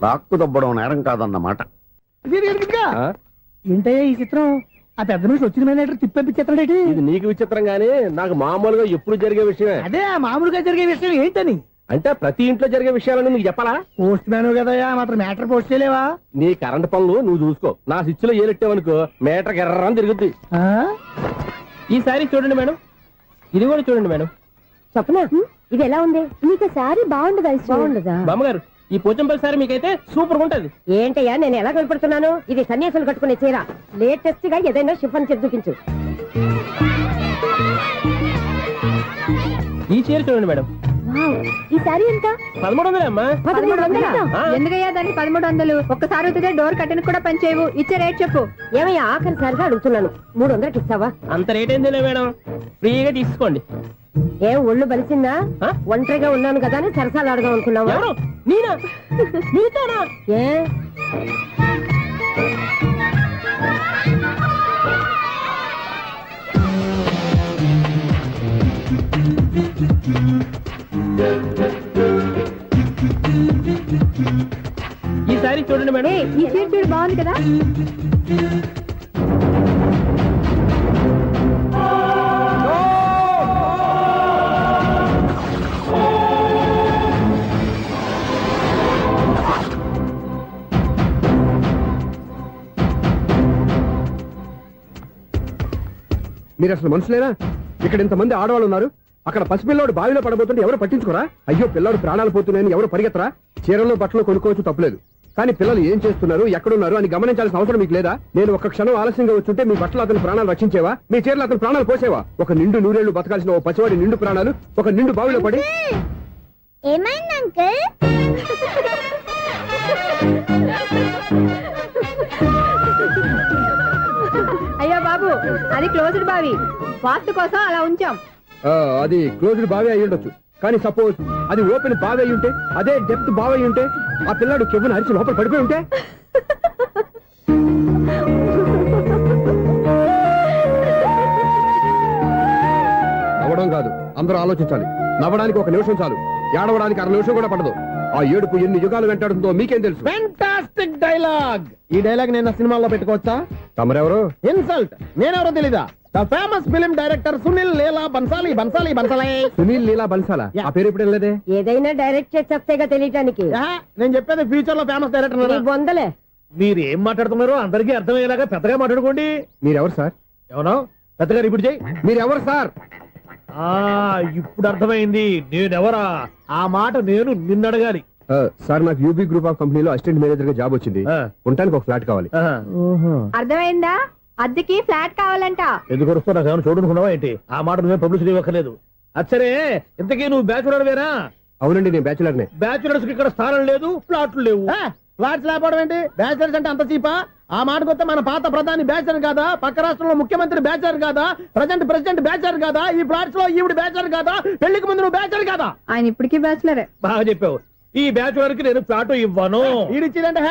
రాక్కు దబ్బడం నేరం కాదన్నమాట. ఏంటయ్యా ఈ చిత్రం? ఆ పెద్ద మనిషి వచ్చిన మేనేటర్ తిప్పించేస్తాడేటి? ఇది నీకు విచిత్రం గానీ నాకు మామూలుగా ఎప్పుడు జరిగే విషయమే. అదే మామూలుగా జరిగే విషయం ఏంటని? అంటే ప్రతి ఇంట్లో జరిగే విషయాలను నీకు చెప్పాలా? పోస్ట్ మ్యాన్ కదయ్యా, మాత్రం మేటర్ పోస్ట్ చేయలేవా? నీ కరెంట్ పనులు నువ్వు చూసుకో. నా స్విచ్ లో ఏలెట్టావనుకో మేటర్ ఎర్రని తిరుగుద్ది. ఈసారి చూడండి మేడం, ఇది కూడా చూడండి మేడం. చెప్పనా, ఇది ఎలా ఉంది? నీకు సారీ బాగుండదా? బాగుండదా? బామ్మగారు, ఈ పోచంపల్లి సారీ మీకైతే సూపర్ ఉంటది. ఏంటయ్యా నేను ఎలా కనపడుతున్నాను? ఇది సన్యాసులు కట్టుకునే చీర. లేటెస్ట్ గా ఏదైనా షిఫన్ చేసి చూపించు. ఈ చీర చూడండి మేడం. ఈ సారీ ఎంత? 1300 అమ్మా. 1300? ఎందుకయ్యా దానికి 1300? ఒక్కసారి అవుతుందే డోర్ కట్టెన్ కూడా పనిచేయవు. ఇచ్చే రేట్ చెప్పు. ఏమయ్యా ఆఖరిసారిగా అడుగుతున్నాను, 300కి ఇస్తావా? అంత రేట్ ఏందిలే మేడం, ఫ్రీగా తీసుకోండి. ఏం ఒళ్ళు బలిసిందా? ఒంటరిగా ఉన్నాను కదా అని సరసాలు అడదాం అనుకున్నావా? నేనా? నీతోనా? ఏ ఈ సారీ చూడండి మేడం. ఈ చీర చూడు, బాగుంది కదా? మీరు అసలు మనుషులేనా? ఇక్కడ ఇంతమంది ఆడవాళ్ళు ఉన్నారు, అక్కడ పసిపిల్లాడు బావిలో పడబోతుంటే ఎవరు పట్టించుకోరా? అయ్యో పిల్లాడు ప్రాణాలు పోతున్నాయని ఎవరు పరిగెత్తరా? చీరలో బట్టలు కొనుక్కోవచ్చు, తప్పులేదు. కానీ పిల్లలు ఏం చేస్తున్నారు ఎక్కడున్నారు అని గమనించాల్సిన అవసరం మీకు లేదా? నేను ఒక్క క్షణం ఆలస్యంగా వచ్చుంటే మీ బట్టలు అతని ప్రాణాలు రక్షించేవా? మీ చీరలు అతని ప్రాణాలు పోసేవా? ఒక నిండు నూరేళ్లు బతకాల్సిన ఓ పసివాడి నిండు ప్రాణాలు ఒక నిండు బావిలో పడి. ఏమైంది అంకుల్? అయ్యో బాబు, అది క్లోజ్డ్ బావి, వాస్తు కోసం అలా ఉంచాం. అది క్లోజ్డ్ బావి అయి ఉండొచ్చు, కానీ సపోజ్ అది ఓపెన్ బావి అయి ఉంటే, అదే డెప్త్ బావి అయి ఉంటే, ఆ పిల్లాడు కెవ్వును అరిచి లోపల పడిపోయి ఉంటే. నవ్వడం కాదు, అందరూ ఆలోచించాలి. నవ్వడానికి ఒక నిమిషం చాలు, ఏడవడానికి అర నిమిషం కూడా పడదు. ఆ ఏడుపు ఎన్ని యుగాలు వెంటాడుతుందో మీకేం తెలుసు? Fantastic dialogue. ఈ డైలాగ్ నేను సినిమాలో పెట్టుకోవచ్చా? తమరెవరు? ఇన్సల్ట్. నేనెవరో తెలీదా? The famous film director Sunil Leela Bhansali. Bhansali Bhansali Sunil Leela బన్సాలా? ఆ పేరు ఇప్పుడు లేదే. ఏదైనా డైరెక్ట్ చేసేస్తేగా తెలియటానికి. నేను చెప్పేది ఫ్యూచర్ లో ఫేమస్ డైరెక్టర్. బొందలే. మీరు ఏం మాట్లాడుతున్నారో అందరికీ అర్థమయ్యేలాగా పెద్దగా మాట్లాడుకోండి. మీరెవరు సార్? ఎవరో పెద్దగా రిపీట్ చేయి. మీరెవరు సార్? ఇప్పుడు అర్థమైంది నేనెవరా. ఆ మాట నేను నిన్నడగాలి. సార్, నాకు యూబీ గ్రూప్ ఆఫ్ కంపెనీలో అసిస్టెంట్ మేనేజర్ గా జాబ్ వచ్చింది. ఉండటానికి ఒక ఫ్లాట్ కావాలి. అర్థమైందా? అద్దెకి ఫ్లాట్ కావాలంట. ఎందుకు వస్తున్నా ఏమైనా చూడనుకున్నావా ఏంటి? ఆ మాట నువ్వే పబ్లిసిటీ ఇవ్వక్కర్లేదు. అచ్చరే, ఇంతకీ నువ్వు బ్యాచులర్ వేరా? అవునండి, నేను బ్యాచులర్ నే. బ్యాచులర్స్ కి ఇక్కడ స్థానం లేదు, ఫ్లాట్లు లేవు. ఫ్లాట్స్ లేకపోవడం ఏంటి? బ్యాచలర్స్ అంటే అంత చీపా? ఆ మాటకొస్తే మన పాత ప్రధాని బ్యాచలర్ కాదా? పక్క రాష్ట్రంలో ముఖ్యమంత్రి బ్యాచలర్ కాదా? ప్రెసిడెంట్ బ్యాచలర్ కాదా? ఈ ఫ్లాట్స్ లో ఈవిడ బ్యాచలర్ కాదా? పెళ్లికి ముందు నువ్వు బ్యాచలర్ కాదా? ఆయన ఇప్పటికీ బ్యాచులరే. బాగా చెప్పావు. ఈ బ్యాచులర్ కి నేను ఫ్లాట్ ఇవ్వను. ఈడిచ్చిందంటే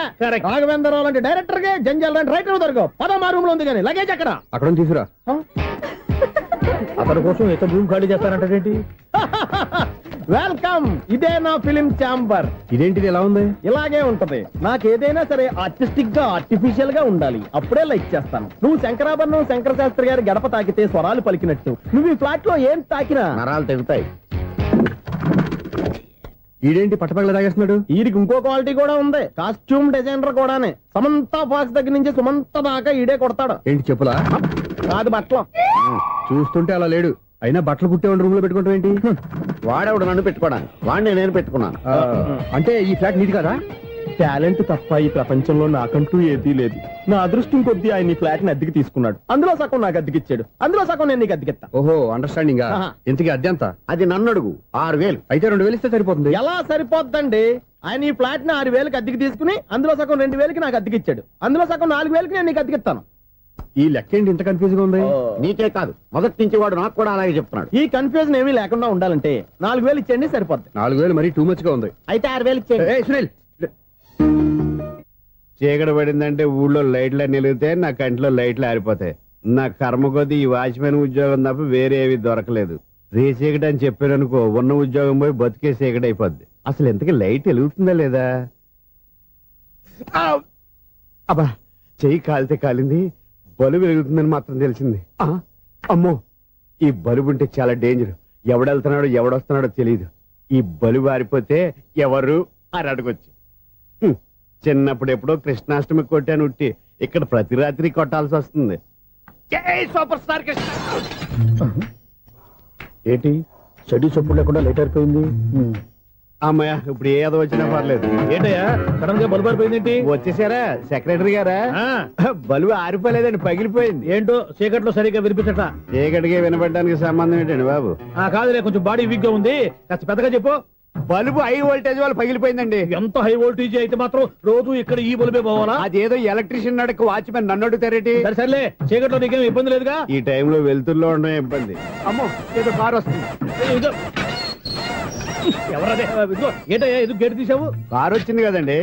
రాఘవేంద్రరావు లాంటి డైరెక్టర్ గా జంజల్ లాంటి రైటర్ దొరకవు. పదమా రూమ్ లో ఉంది కానీ లగేజ్ అక్కడ. అక్కడ తీసుకురా. అతని కోసం ఎంత రూమ్ ఖాళీ చేస్తానంటే వెల్కమ్. ఇదే నా ఫిలిం ఛాంబర్. ఇదేంటిది ఎలా ఉంది? ఇలాగే ఉంటది. నాకు ఏదైనా సరే ఆర్టిస్టిక్ గా ఆర్టిఫిషియల్ గా ఉండాలి, అప్పుడే లైక్ చేస్తాను. నువ్వు శంకరాభరణం శంకర శాస్త్రి గారి గడప తాకితే స్వరాలు పలికినట్టు నువ్వు ఈ ఫ్లాట్ లో ఏం తాకినా నరాలు తెగుతాయి. ఈడేంటి పట్టపగల తాగేస్తున్నాడు? వీడికి ఇంకో క్వాలిటీ కూడా ఉంది. కాస్ట్యూమ్ డిజైనర్ కూడానే. సమంత ఫాక్స్ దగ్గర నుంచి సుమంత దాకా ఈడే కొడతాడు. ఏంటి చెప్పులా? కాదు బట్టలు. చూస్తుంటే అలా లేడు. అయినా బట్టలు కుట్టే రూమ్ లో పెట్టుకుంటాం ఏంటి? వాడేవాడు నన్ను పెట్టుకోవడానికి, వాడిని నేను పెట్టుకున్నాను. అంటే ఈ ఫ్లాట్ నీది కదా? టాలెంట్ తప్ప ఈ ప్రపంచంలో నాకంటూ ఏదీ లేదు. నా అదృష్టం కొద్దీ ఆయన ఈ ఫ్లాట్ ని అద్దెకి తీసుకున్నాడు. అందులో సగం నాకు అద్దెకిచ్చాడు, అందులో సగం నేను నీకు అద్దెకిస్తా. ఓహో, అండర్స్టాండింగ్. ఇంతకీ అద్దె ఎంత? అది నన్ను అడుగు. 6,000. అయితే 2,000 ఇస్తే సరిపోతుంది. ఎలా సరిపోద్దండి? ఆయన ఈ ఫ్లాట్ ని 6,000కి అద్దెకి తీసుకుని అందులో సగం 2,000కి నాకు అద్దెకిచ్చాడు, అందులో సగం 4,000కి నేను నీకు అద్దెకిస్తాను. ఈ లెక్క ఏంటి ఇంత కన్ఫ్యూజ్ గా ఉంది? నీకే కాదు, మొదటి నుంచి వాడు నాకు కూడా అలాగే చెప్తున్నాడు. ఈ కన్ఫ్యూజన్ ఏమీ లేకుండా ఉండాలంటే 4,000 ఇచ్చేయండి, సరిపోద్ది. 4,000 మరీ టూ మచ్ గా ఉంది. అయితే 6,000 ఇచ్చేయండి. సునీల్, చీకటి పడిందంటే ఊళ్ళో లైట్లు నిలిగితే నా కంట్లో లైట్లు ఆరిపోతాయి. నా కర్మ కొద్దీ ఈ వాచ్మెన్ ఉద్యోగం తప్ప వేరే ఏవి దొరకలేదు. రే చీకటి అని చెప్పారనుకో, ఉన్న ఉద్యోగం పోయి బతికే చీకటి అయిపోద్ది. అసలు ఎంతకీ లైట్ వెలుగుతుందా లేదా? అబ్బా, చెయ్యి కాలితే కాలింది, బలుబు వెలుగుతుందని మాత్రం తెలిసింది. అమ్మో, ఈ బలుబు ఉంటే చాలా డేంజర్. ఎవడెళ్తున్నాడో ఎవడొస్తున్నాడో తెలియదు. ఈ బలుబు ఆరిపోతే ఎవరు అని అడగొచ్చు. చిన్నప్పుడు ఎప్పుడో కృష్ణాష్టమి కొట్టాను ఉట్టి, ఇక్కడ ప్రతి రాత్రి కొట్టాల్సి వస్తుంది. జై సూపర్ స్టార్ కృష్ణ. ఏంటి చెడు చప్పుడు లేకుండా లేట్ అయిపోయింది. అమ్మయ్య, ఇప్పుడు ఏదో వచ్చినా పర్లేదు. ఏంటయ్యా సడన్ గా బల్బు ఆరిపోయింది? వచ్చేసారా సెక్రటరీ గారా? బలుబు ఆరిపోలేదండి, పగిలిపోయింది. ఏంటో చీకట్లో సరిగ్గా వినిపించట. చీకటికి వినపడడానికి సంబంధం ఏంటండి బాబు? కాదులే, కొంచెం బాడీ వీక్ గా ఉంది, కాస్త పెద్దగా చెప్పు. బల్బు హై వోల్టేజ్ వల్ల పగిలిపోయిందండి. ఎంత హై వోల్టేజ్ అయితే మాత్రం రోజు ఇక్కడ ఈ బల్బే పోవాలా? అదేదో ఎలక్ట్రీషియన్ అడగ వాచ్మెన్ నన్ను అడుగుతారేటి? సర్లే, చీకట్లో నీకేం ఇబ్బంది లేదుగా? ఈ టైంలో వెళ్తుల్లో ఉండడం ఇబ్బంది. అమ్మో, ఏదో కారు వస్తుంది. ఎవరదే? ఏంటయ్యా ఎందుకు గేట్ తీసావు? కారు వచ్చింది కదండి.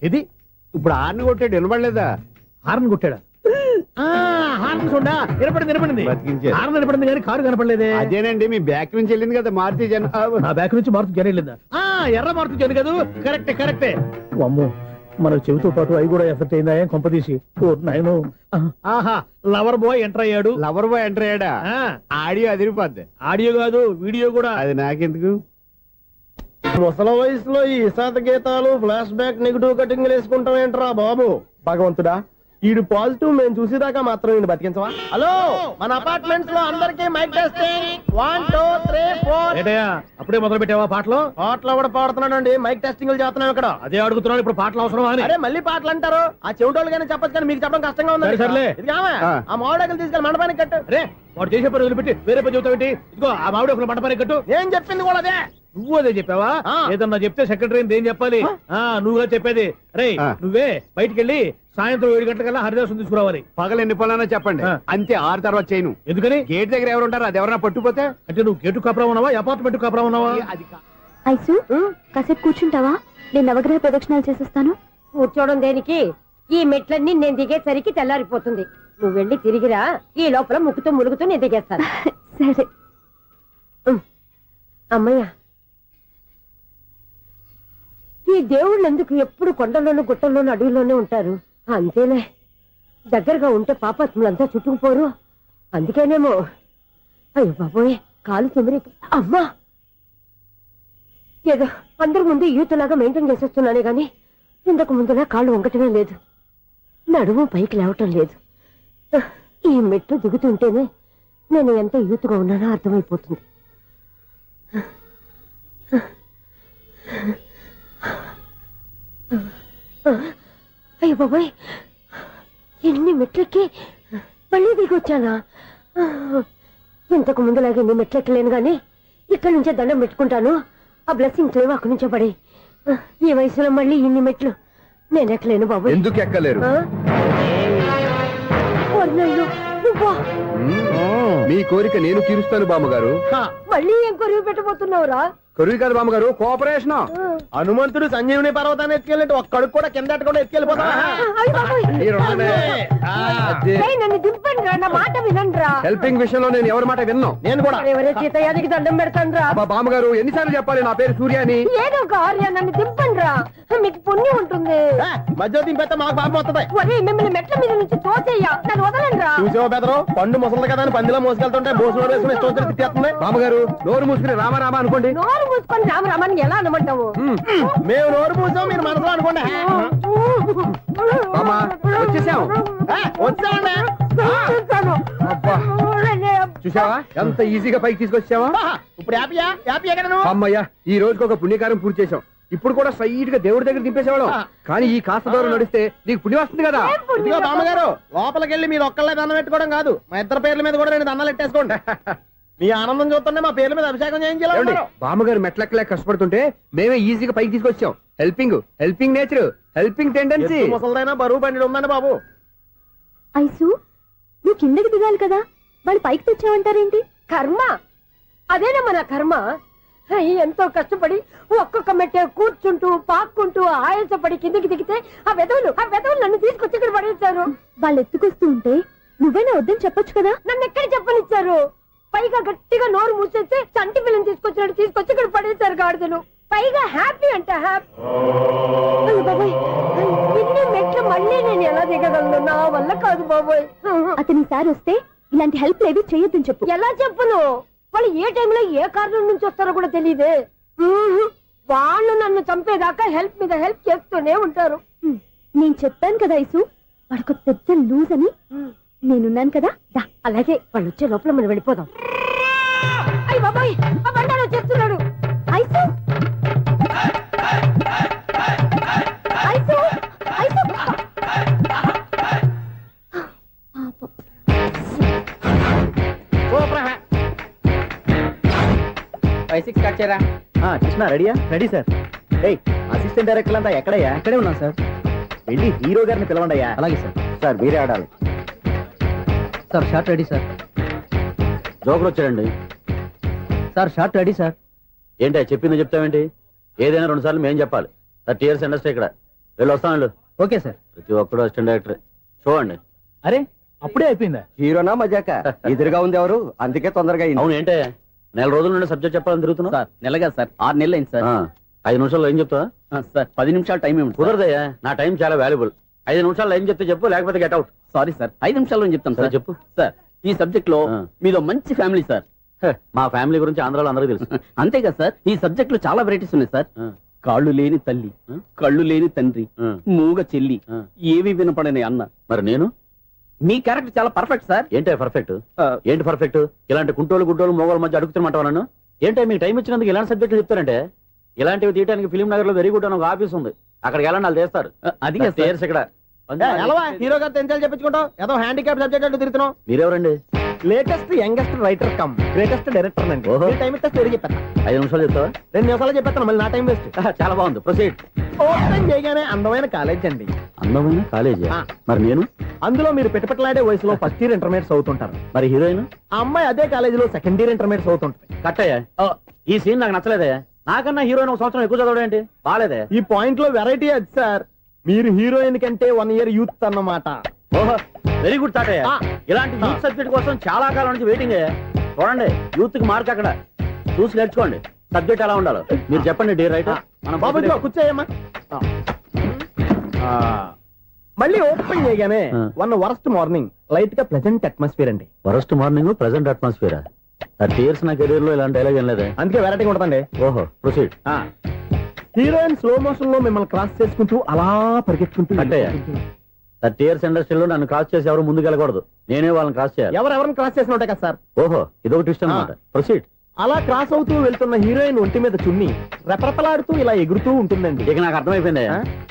ఇది ఇప్పుడు హార్న్ కొట్టాడు, వినపడలేదా? హార్న్ కొట్టాడా? హార్న్ చూడా వినపడింది. బతికించారు. హార్న్ వినపడింది కానీ కారు కనపడలేదే. అదేనండి, మీ బ్యాక్ నుంచి వెళ్ళింది కదా మారుతి జన. ఆ బ్యాక్ నుంచి మారుతి జన వెళ్ళిందా? ఎర్ర మారుతి జన కదా? కరెక్టే. అమ్మో, మన చెవితో పాటు అవి కూడా ఎఫెక్ట్ అయిందా కొంపదీసి? ఆహా, లవర్ బాయ్ ఎంటర్ అయ్యాడు. లవర్ బాయ్ ఎంటర్ అయ్యాడా? ఆడియో అదిరిపోద్ది. ఆడియో కాదు, వీడియో కూడా. అది నాకెందుకు? ముసల వయసులో ఈ ఇసాత గీతాలు, ఫ్లాష్ బ్యాక్, నెగిటివ్ కటింగ్ వేసుకుంటాం ఏంట్రా బాబు? భగవంతుడా, ఈడు పాజిటివ్ మేము చూసేదాకా మాత్రం ఈయన బతికించవా? హలో, మన అపార్ట్మెంట్స్ లో అందరికీ మైక్ టెస్టింగ్ 1 2 3 4. ఏంటయ్యా అప్పుడే మొదలు పెట్టావా పాటలు? పాటలు కూడా పాడుతున్నాడు అండి, మైక్ టెస్టింగ్ చేస్తున్నాం ఇక్కడ. అదే అడుగుతున్నాను, ఇప్పుడు పాటలు అవసరమా అని. అరే మళ్ళీ పాటలు అంటారు, ఆ చెవిటోళ్ళు కానీ చెప్పచ్చు కానీ మీకు చెప్పడం కష్టంగా ఉంది. సరే, సర్లే. ఇది కావా? ఆ మామిడాకులు తీసుకెళ్ళి మండపానికి కట్టు. రే వాడు చేసే పని వదిలిపెట్టి వేరే పని చెబుతావు ఏంటి? ఇదిగో ఆ మామిడి ఒక మంటపానికి కట్టు. నేను చెప్పింది కూడా అదే. నువ్వు అదే చెప్పావా? ఆ. ఏదన్నా చెప్తే సెక్రటరీ ఏం చెప్పాలి? నువ్వుగా చెప్పేది. రే నువ్వే బయటికి వెళ్ళి సాయంత్రం 7 గంటలకల్లా హరిదాసు తీసుకురావాలి. పగలు ఎన్ని పనులన్నా చెప్పండి, అంతే 6 తర్వాత చేయను. ఎందుకని? గేట్ దగ్గర ఎవరు ఉంటారు, అది ఎవరన్నా పట్టుపోతే. అంటే నువ్వు గేటు కాపురా ఉన్నావా, అపార్ట్మెంట్ కాపురా ఉన్నావా? అది ఐసు కాసేపు కూర్చుంటావా? నేను నవగ్రహ ప్రదక్షిణాలు చేసేస్తాను. కూర్చోవడం దేనికి? ఈ మెట్లన్నీ నేను దిగేసరికి తెల్లారిపోతుంది. నువ్వు వెళ్ళి తిరిగిరా, ఈ లోపల ముక్కుతూ ములుగుతూ నేను దిగేస్తాను. సరే. అమ్మయ్య, ఈ దేవుళ్ళు ఎందుకు ఎప్పుడు కొండల్లోనూ గుట్టల్లోనూ అడవిలోనే ఉంటారు? అంతేలే, దగ్గరగా ఉంటే పాపాత్ములంతా చుట్టుకుపోరు. అందుకేనేమో. అయ్యో బాబోయ్, కాలు చెమిరి. అమ్మా, ఏదో అందరి ముందు యూత్లాగా మెయింటైన్ చేసేస్తున్నానే గాని ఇంతకు ముందులా కాళ్ళు వంకటమే లేదు, నడుము పైకి లేవటం లేదు. ఈ మెట్లు దిగుతుంటేనే నేను ఎంత యూత్గా ఉన్నానో అర్థమైపోతుంది. అయ్యో బాబాయ్, ఎన్ని మెట్లెక్కి మళ్ళీ దిగొచ్చానా? ఇంతకు ముందులాగే ఎన్ని మెట్లెక్కలేను గాని ఇక్కడి నుంచే దండం పెట్టుకుంటాను. ఆ బ్లెస్సింగ్స్ లేవు అక్కడి నుంచే పడి. ఈ వయసులో మళ్ళీ ఇన్ని మెట్లు నేను ఎక్కలేను బాబాయ్. ఎందుకు ఎక్కలేరు? నువ్వా? మీ కోరిక నేను తీరుస్తాను బామ్మగారు. మళ్ళీ ఏం కొరివి పెట్టబోతున్నావురా? కొరువు కాదు బామ్మగారు, కోఆపరేషన్. హనుమంతుడు సంజీవుని పర్వతాన్ని ఎత్తుకెళ్ళి ఒక్కడికి కూడా కింద ఎట్టకుండా ఎత్తుకెళ్ళిపోతా. అయ్య బాబోయ్. ఏయ్, నన్ను దింపండి రా, నా మాట వినండిరా. హెల్పింగ్ విషయంలో నేను ఎవరి మాట విన్నాను. నేను కూడా ఎవరే సీతయ్యానికి దండం పెడతాను రా. అబ్బా బామ్మగారు, ఎన్నిసార్లు చెప్పాలి నా పేరు సూర్య అని? ఏదో ఒక ఆర్య, నన్ను దింపండి రా, మీకు పుణ్యం ఉంటుంది. మధ్య దింపేస్తే మాకు పాపం వస్తుంది. ఒరే, మిమ్మల్ని మెట్ల మీద నుంచి తోసేయ్యా, నన్ను వదలండి రా. చూసావా బెదరు, పండు ముసలి కదా అని పందిలో మోసుకెళ్తుంటే బోసులో వేసుకుని ఇష్టం తిట్టేస్తుంది. బామ్మగారు నోరు మూసుకుని రామారామా అనుకోండి. నోరు మూసుకొని రామరామని ఎలా అనమంటావు? మేము నోరు పూసాం, మీరు మనసులో అనుకోండి. బామ్మ, వచ్చేసాం. వచ్చామండి. అబ్బా, చూసావా ఎంత ఈజీగా పైకి తీసుకొచ్చావా? ఇప్పుడు హ్యాపీయా? హ్యాపీ ఎక్కడ నువ్వు? అమ్మయ్యా, ఈ రోజుకి ఒక పుణ్యకారం పూర్తి చేసాం. ఇప్పుడు కూడా స్ట్రైట్ గా దేవుడి దగ్గర దింపేసేవాళ్ళం. కానీ ఈ కాస్త దూరం నడిస్తే నీకు పుణ్యం వస్తుంది కదా. ఇదిగో బామ్మగారు, లోపలికి వెళ్ళి మీరు ఒక్కళ్ళే దండం పెట్టుకోవడం కాదు, మా ఇద్దరు పేర్ల మీద కూడా 2 దండాలు ఎట్టేసుకోండి. మీ ఆనందం చూస్తుంటే మా పేర్ల మీద అభిషేకం చేయించాలి. బామ్మగారు మెట్లెక్కలే కష్టపడుతుంటే మేమే ఈజీగా పైకి తీసుకొచ్చాం. Helping nature, helping tendency. ముసలిదైనా బరువు బండి ఉందండి బాబు. ఐసు నువ్వు కిందకి దిగాలి కదా, వాళ్ళు పైకి తెచ్చావంటారేంటి? కర్మ, అదేనమ్మా నా కర్మ. ఎంతో కష్టపడి ఒక్కొక్క మెట్టే కూర్చుంటూ పాక్కుంటూ ఆయాసపడి కిందకి దిగితే ఆ వెధవులు నన్ను తీసుకొచ్చి ఇక్కడ పడేశారు. వాళ్ళు ఎత్తుకొస్తూ ఉంటే నువ్వేనా వద్దని చెప్పొచ్చు కదా. నన్ను ఎక్కడ చెప్పనిచ్చారు? పైగా గట్టిగా నోరు మూసేస్తే చంటి పిల్లని తీసుకొచ్చినట్టు తీసుకొచ్చి ఇక్కడ పడేశారు గాడిదలు. పైగా హ్యాపీ అంటే హ్యాపీ. బాబోయ్, ఇన్ని మెట్లు మళ్ళీ నేను ఎలా దిగగలను? నా వల్ల కాదు బాబోయ్. అతని సారి వస్తే ఇలాంటి హెల్ప్ లేవి చేయొద్దని చెప్పు. ఎలా చెప్పును? వాళ్ళు ఏ టైంలో ఏ కారణం నుంచి వస్తారో కూడా తెలియదే. వాళ్ళు నన్ను చంపేదాకా హెల్ప్ మీద హెల్ప్ చేస్తూనే ఉంటారు. నేను చెప్పాను కదా ఐసు, వాడొక పెద్ద లూజ్ అని. నేనున్నాను కదా. దా, అలాగే వాళ్ళు వచ్చే లోపల మనం వెళ్ళిపోదాం. అయ్య బాబాయ్, ఆ బండారు వచ్చేస్తున్నాడు. Ice ice ice. కృష్ణ రెడీయా? Ready sir. అసిస్టెంట్ డైరెక్టర్ అంతా ఎక్కడయ్యా? ఇక్కడే ఉన్నా సార్. వెళ్ళి హీరో గారిని పిలవండి అయ్యా. అలాగే సార్. సార్ మీరే ఆడాలి sir. Short ready sir. Joker వచ్చాడండి సార్. Short ready sir. ఏంటి చెప్పింది చెప్తావేంటి? ఏదైనా 2 సార్లు మేం చెప్పాలి. 30 years ఇండస్ట్రీ ఇక్కడ. వెళ్ళి వస్తాను. Okay sir. ప్రతి ఒక్కడు అసిస్టెంట్ డైరెక్టర్. చూడండి. అరే అప్పుడే అయిపోయిందా? హీరోనా మజాక? ఎదురుగా ఉంది ఎవరు, అందుకే తొందరగా. అవును, ఏంటే 4 రోజుల నుండి సబ్జెక్ట్ చెప్పాలని తిరుగుతున్నా సార్. నెలగా సార్, 6 నెలలు అయింది సార్. 5 నిమిషాల్లో ఏం చెప్తా సార్? 10 నిమిషాలు టైం ఏమి కుదరదయ్యా. నా టైం చాలా వాల్యుబుల్. 5 నిమిషాల్లో ఏం చెప్తే చెప్పు, లేకపోతే గెట్ అవుట్. సారీ సార్, 5 నిమిషాల్లో చెప్తాను సార్. చెప్పు సార్. ఈ సబ్జెక్ట్ లో మీదో మంచి ఫ్యామిలీ సార్. మా ఫ్యామిలీ గురించి ఆంధ్రాలో అందరికీ తెలుసు. అంతేగా సార్, ఈ సబ్జెక్ట్ లో చాలా వెరైటీస్ ఉన్నాయి సార్. కాళ్ళు లేని తల్లి, కళ్ళు లేని తండ్రి, మూగ చెల్లి, ఏవి వినపడని అన్న. మరి నేను? మీ క్యారెక్టర్ చాలా పర్ఫెక్ట్ సార్. ఏంటి పర్ఫెక్ట్? ఏంటి పర్ఫెక్ట్? ఇలాంటి కుంటోలు గుడ్డోలు మోగోళ్ళ మధ్య అడుగుతున్నమాట నన్ను. ఏంటో మీకు టైం ఇచ్చినందుకు ఇలాంటి సబ్జెక్టులు చెప్తారంటే, ఇలాంటివి తీయడానికి ఫిలిం నగర్ లో వెరీ గుడ్ అని ఒక ఆఫీస్ ఉంది, అక్కడికి వెళ్ళండి, వాళ్ళు చేస్తారు. అది ఇక్కడ హీరో గారితో ఎంత చెప్పించుకుంటావు? ఏదో హ్యాండిక్యాప్ సబ్జెక్ట్ అంటే తిరుగుతున్నావు. మీరెవరండి? Latest youngest writer cum greatest director అండి. టైం ఇస్తే స్టోరీ చెప్పేస్తా. 5 నిమిషాలు చెప్తావా? 2 నిమిషాలు చెప్పేస్తాను, మళ్ళీ నా టైం వేస్ట్. చాలా బాగుంది, ప్రొసీడ్. ఓపెన్ చేయగానే అందమైన కాలేజ్ అండి. అందమైన కాలేజ్? మరి నేను? అందులో మీరు పెట్టుపట్లాడే వయసులో ఫస్ట్ ఇయర్ ఇంటర్మీడియట్స్ అవుతుంటారు. మరి హీరోయిన్? ఆ అమ్మాయి అదే కాలేజీలో సెకండ్ ఇయర్ ఇంటర్మీడియట్స్ అవుతుంటుంది. కట్టయ్యా, ఈ సీన్ నాకు నచ్చలేదే. నాకన్నా హీరోయిన్ 1 సంవత్సరం ఎక్కువ చదవడం ఏంటి? బాలేదే. ఈ పాయింట్ లో వెరైటీ అది సార్. మీరు హీరోయిన్ కంటే 1 ఇయర్ యూత్ అన్నమాట. ఓహో, వెరీ గుడ్ తాటయ్య. ఇలాంటి యూత్ సబ్జెక్ట్ కోసం చాలా కాలం నుంచి వెయిటింగ్. చూడండి, యూత్ కి మార్క్ అక్కడ చూసి నేర్చుకోండి. సబ్జెక్ట్ ఎలా ఉండాలో మీరు చెప్పండి. డే రైటర్ కూర్చోయమ్మా. మళ్ళీ ఓపెన్ చేయగానే వన్ వరస్ట్ మార్నింగ్, లైట్ గా ప్లెజెంట్ అట్మాస్ఫియర్ అండి. Worst morning, pleasant atmosphere. 30 years నా కెరీర్ లో ఇలాంటి డైలాగ్ ఏం లేదు. అందుకే వెరైటీగా ఉంటుందండి. ఓహో, ప్రొసీడ్. హీరోయిన్ స్లో మోషన్ లో మిమ్మల్ని క్రాస్ చేసుకుంటూ అలా పరిగెత్తుకుంటూ అంటే 30 years ఇండస్ట్రీలో నన్ను క్రాస్ చేసి ఎవరు ముందుకు వెళ్ళకూడదు, నేనే వాళ్ళని క్రాస్ చేయాలి. ఎవరెవరిని క్రాస్ చేసిన ఉంటాయి కదా సార్. ఓహో, ఇదొక ట్విస్ట్ అన్నమాట. ప్రొసీడ్. అలా క్రాస్ అవుతూ వెళ్తున్న హీరోయిన్ ఒంటి మీద చున్ని రెపరెపలాడుతూ ఇలా ఎగురుతూ ఉంటుందండి. ఇక నాకు అర్థమైపోయింది.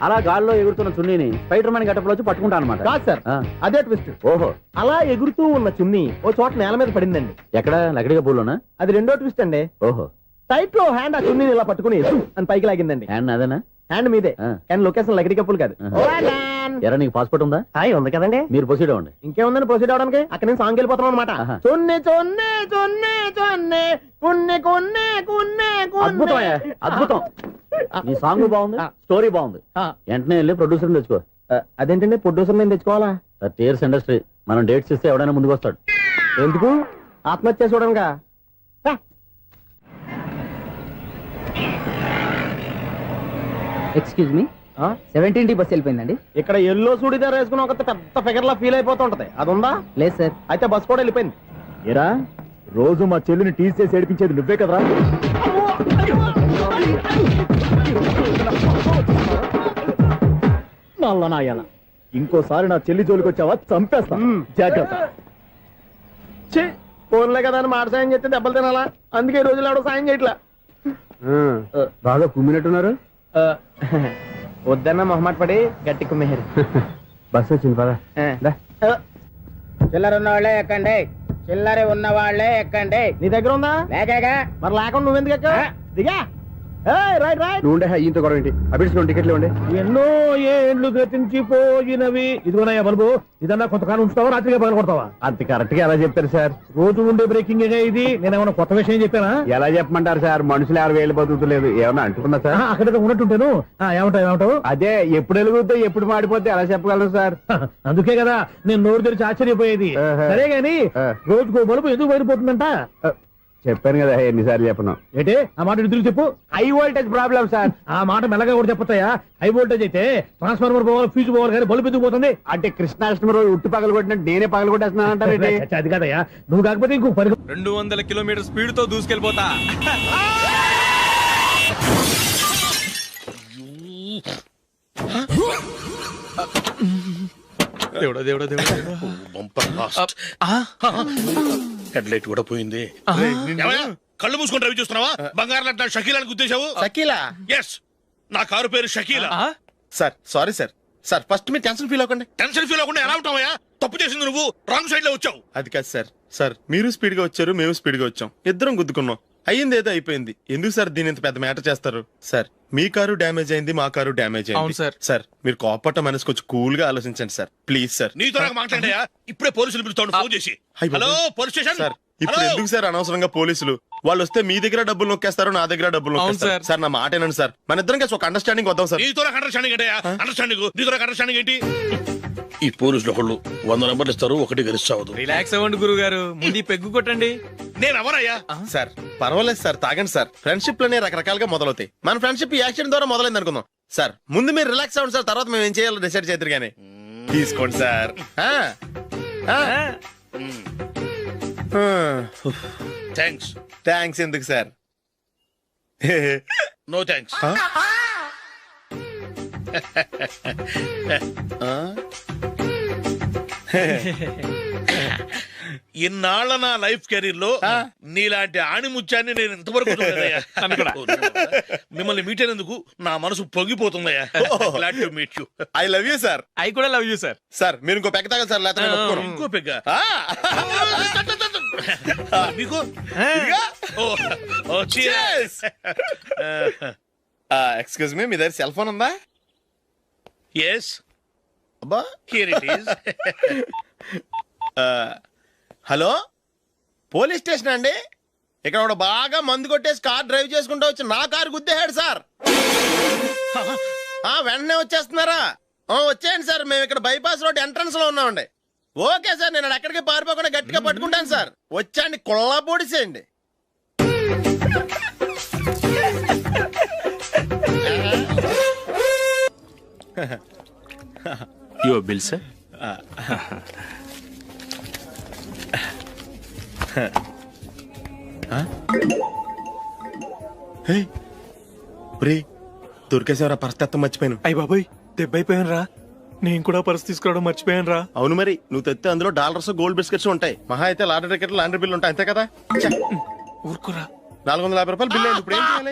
అలా గాల్లో ఎగురుతున్న చున్నీని స్పైడర్ మ్యాన్ గెటప్లో వచ్చి పట్టుకుంటా అనమాట. కాదు సార్, అదే ట్విస్ట్. ఓహో, అలా ఎగురుతూ ఉన్న చున్ని ఓ చోట నేల మీద పడిందండి. ఎక్కడ? లకడిగా పూలోనా? అది రెండో ట్విస్ట్ అండి. ఓహో, టైట్ లో హ్యాండ్ ఆ చున్నీని ఇలా పట్టుకుని అని పైకి లాగిందండి. హ్యాండ్ అదేనా? హ్యాండ్ మీదే, కానీ లొకేషన్ లకడి కప్పులు కాదు. ఎరా, నీకు పాస్పోర్ట్ ఉందా? ఉంది కదండి. మీరు ప్రొసీడ్ అవ్వండి. ఇంకేముందని ప్రొసీడ్ అవడానికి? అక్కడ నుంచి సాంగ్ వెళ్ళిపోతున్నాం అనమాట. చొన్నే చొన్నే చొన్నే చొన్నే కున్నే కున్నే కున్నే. అద్భుతం, అద్భుతం. ఈ సాంగ్ బాగుంది, స్టోరీ బాగుంది. వెంటనే వెళ్ళి ప్రొడ్యూసర్ తెచ్చుకో. అదేంటండి ప్రొడ్యూసర్ నేను తెచ్చుకోవాలా? 30 years ఇండస్ట్రీ, మనం డేట్స్ ఇస్తే ఎవడైనా ముందుకు వస్తాడు. ఎందుకు? ఆత్మహత్య చూడంగా. ఎక్స్క్యూజ్ మీ, 17D బస్ వెళ్ళిపోయిందండి. ఇక్కడ ఎల్లో చూడిదార్ వేసుకుని ఒక పెద్ద ఫిగర్ లా ఫీల్ అయిపోతుంటది, అది ఉందా? లేదు సార్. అయితే బస్ కూడా వెళ్ళిపోయింది. ఏరా, రోజు మా చెల్లిని టీస్ చేసి ఏడిపించేది నువ్వే కదరా? నల్లనాయాల, ఇంకోసారి నా చెల్లి జోలికి వచ్చావా చంపేస్తా, జాగ్రత్త. ఫోన్లే కదా అని మాట సాయం చేస్తే దెబ్బలు తినాలా? అందుకే ఈ రోజులు ఎవడో సాయం చేయట్లా. బాగా కుమ్మినట్టున్నారు. వద్దన్న మొహమాట పడి గట్టి కుమ్మేరు. బస్సు వచ్చింది పద. చిల్లర ఉన్న వాళ్ళే ఎక్కండి, చిల్లర ఉన్న వాళ్ళే ఎక్కండి. నీ దగ్గర ఉందా? లేక మరి లేకుండా నువ్వెందుకు ఎక్కా? దిగా. Right right. నువ్వు ఇంత గొడవ ఏంటి? అభిడ్చుకోండి, టికెట్లు ఇవ్వండి. ఎన్నో ఏండ్లు గతించిపోయినవి. ఇదిగోనయ్యా బల్బు, ఇదన్నా కొంతకాలం ఉంచుతావా, రాత్రిగా పగల కొడతావా? అంత కరెక్ట్ గా ఎలా చెప్తారు సార్? రోజు ఉండే బ్రేకింగ్ ఇది. నేనేమన్నా కొత్త విషయం చెప్పానా? ఎలా చెప్పమంటారు సార్? మనుషులు 60 ఏళ్ళు బతుకుతలేదు, ఏమన్నా అంటున్నా సార్? అక్కడ ఉన్నట్టుంటాను. ఏమంటావు? అదే, ఎప్పుడు వెలుగుతో ఎప్పుడు మాడిపోతే ఎలా చెప్పగలరు సార్? అందుకే కదా నేను నోరు తెరిచి ఆశ్చర్యపోయేది. సరే గాని రోజుకో బల్బు ఎందుకు బయటపోతుందంట? చెప్పాను కదా, ఎన్నిసార్లు చెప్పను. ఏంటి ఆ మాట ఎదురు చెప్పు. High voltage problem sir. ఆ మాట మెల్లగా కూడా చెప్పతాయా? హై వోల్టేజ్ అయితే ట్రాన్స్ఫార్మర్ పోవాలి, ఫ్యూజ్ పోవాలి, కానీ బల్బు ఎందుకు పోతుంది? అంటే కృష్ణాష్టమి రోజు ఉట్టు పగలు కొట్టినట్టు నేనే పగలు కొట్టేస్తున్నాను అంటారు. అది కదయ్యా, నువ్వు కాకపోతే ఇంకో 200 కిలోమీటర్ స్పీడ్ తో దూసుకెళ్ళిపోతా. దేవుడా దేవుడా దేవుడా, హెడ్లైట్ కూడా పోయింది. కళ్ళు మూసుకొని రవి చూస్తున్నావా? బంగారం షకీలా గుర్తించావు? షకీలా? ఎస్, నా కారు పేరు Shakeela. Sir sorry sir. Sir first మీరు టెన్షన్ ఫీల్ అవ్వకండి. టెన్షన్ ఫీల్ అవ్వకుండా ఎలా ఉంటావా? తప్పు చేసింది నువ్వు, రాంగ్ సైడ్ లో వచ్చావు. అది కాదు సార్. సార్ మీరు స్పీడ్ గా వచ్చారు, మేము స్పీడ్ గా వచ్చాం, ఇద్దరం గుద్దుకున్నాం. అయ్యింది ఏదో అయిపోయింది. ఎందుకు సార్ దీని ఇంత పెద్ద మ్యాటర్ చేస్తారు? సార్ మీ కారు డ్యామేజ్ అయింది, మా కారు డ్యామేజ్ అయింది. సార్ సార్ మీరు కోపట్ట మనసు కొంచెం కూల్ గా ఆలోచించండి సార్, ప్లీజ్ సార్. నీతో నాకు మాట్లాడాయా? ఇప్పుడే పోలీసులు పిలుస్తాను, ఫోన్ చేసి. Hello police station. సార్ ఇప్పుడు ఎందుకు సార్ అనవసరంగా పోలీసులు? వాళ్ళు వస్తే మీ దగ్గర డబ్బులు నొక్కేస్తారు, నా దగ్గర డబ్బులు నొక్కేస్తారు. సార్ నా మాట ఏనండి సార్, మన ఇద్దరం కలిసి ఒక అండర్స్టాండింగ్ వద్దాం సార్. నీతో నాకు అండర్స్టాండింగ్ ఏంటయ్యా? అండర్స్టాండింగ్ నీతో నాకు అండర్స్టాండింగ్ ఏంటి? ఈ పోలీసులు ఒకళ్ళు 100 నెంబర్లు ఇస్తారు, ఒకటి గెలుస్తావు. రిలాక్స్ అవ్వండి గురువు గారు, ముందు పెగ్గు కొట్టండి. నేను ఎవరయ్యా? సార్ పర్వాలేదు సార్, తాగండి సార్. ఫ్రెండ్షిప్ లోనే రకరకాలుగా మొదలవుతాయి. మన ఫ్రెండ్షిప్ ఈ యాక్సిడెంట్ ద్వారా మొదలైంది అనుకుందాం. సార్ ముందు మీరు రిలాక్స్ అవ్వండి సార్, తర్వాత మేము ఏం చేయాలో డిసైడ్ చేద్దరు గానీ. తీసుకోండి సార్. థ్యాంక్స్. థ్యాంక్స్ ఎందుకు సార్? No thanks. ఇన్నాళ్ళ నా లైఫ్ కెరీర్ లో నీలాంటి ఆణిముత్యాన్ని నేను ఇంతవరకు చూడలేదయ్యా. మిమ్మల్ని మీట్ అయినందుకు నా మనసు పొంగిపోతుందయ్యా. Glad to meet you. I love you sir. I కూడా లవ్ యూ సార్. సార్ మీరు ఇంకో పెక్క తాగండి సార్, లేకపోతే నేను ఒప్పుకోను. ఇంకో పెగ్గ మీకు ఎక్స్క్యూజ్ మీ, మీ దగ్గర సెల్ ఫోన్ ఉందా? ఎస్, అబ్బా, here it is. Hello, police station అండి. ఇక్కడ ఒకడు బాగా మందు కొట్టేసి కార్ డ్రైవ్ చేసుకుంటూ వచ్చి నా కారు గుద్దేశాడు సార్. వెంటనే వచ్చేస్తున్నారా? వచ్చేయండి సార్, మేము ఇక్కడ బైపాస్ రోడ్ ఎంట్రన్స్ లో ఉన్నామండి. ఓకే సార్, నేను ఎక్కడికి పారిపోకుండా గట్టిగా పట్టుకుంటాను సార్. వచ్చాండి, కుళ్ళా పొడిసేయండి. Your bill sir. దొరికేసేవరా, పరిస్థితి మర్చిపోయాను. అయ్య బాబాయ్, దెబ్బైపోయాను రా. నేను కూడా పర్స్ తీసుకురావడం మర్చిపోయాను రా. అవును మరి, నువ్వు తెస్తే అందులో డాలర్స్, గోల్డ్ బిస్కెట్స్ ఉంటాయి. మహా అయితే లాటరీ టికెట్, లాండ్రీ బిల్లు ఉంటాయి, అంతే కదా. ఊరుకురా. 450 రూపాయలు బిల్లు అయింది. ఇప్పుడు ఏం చేయాలి?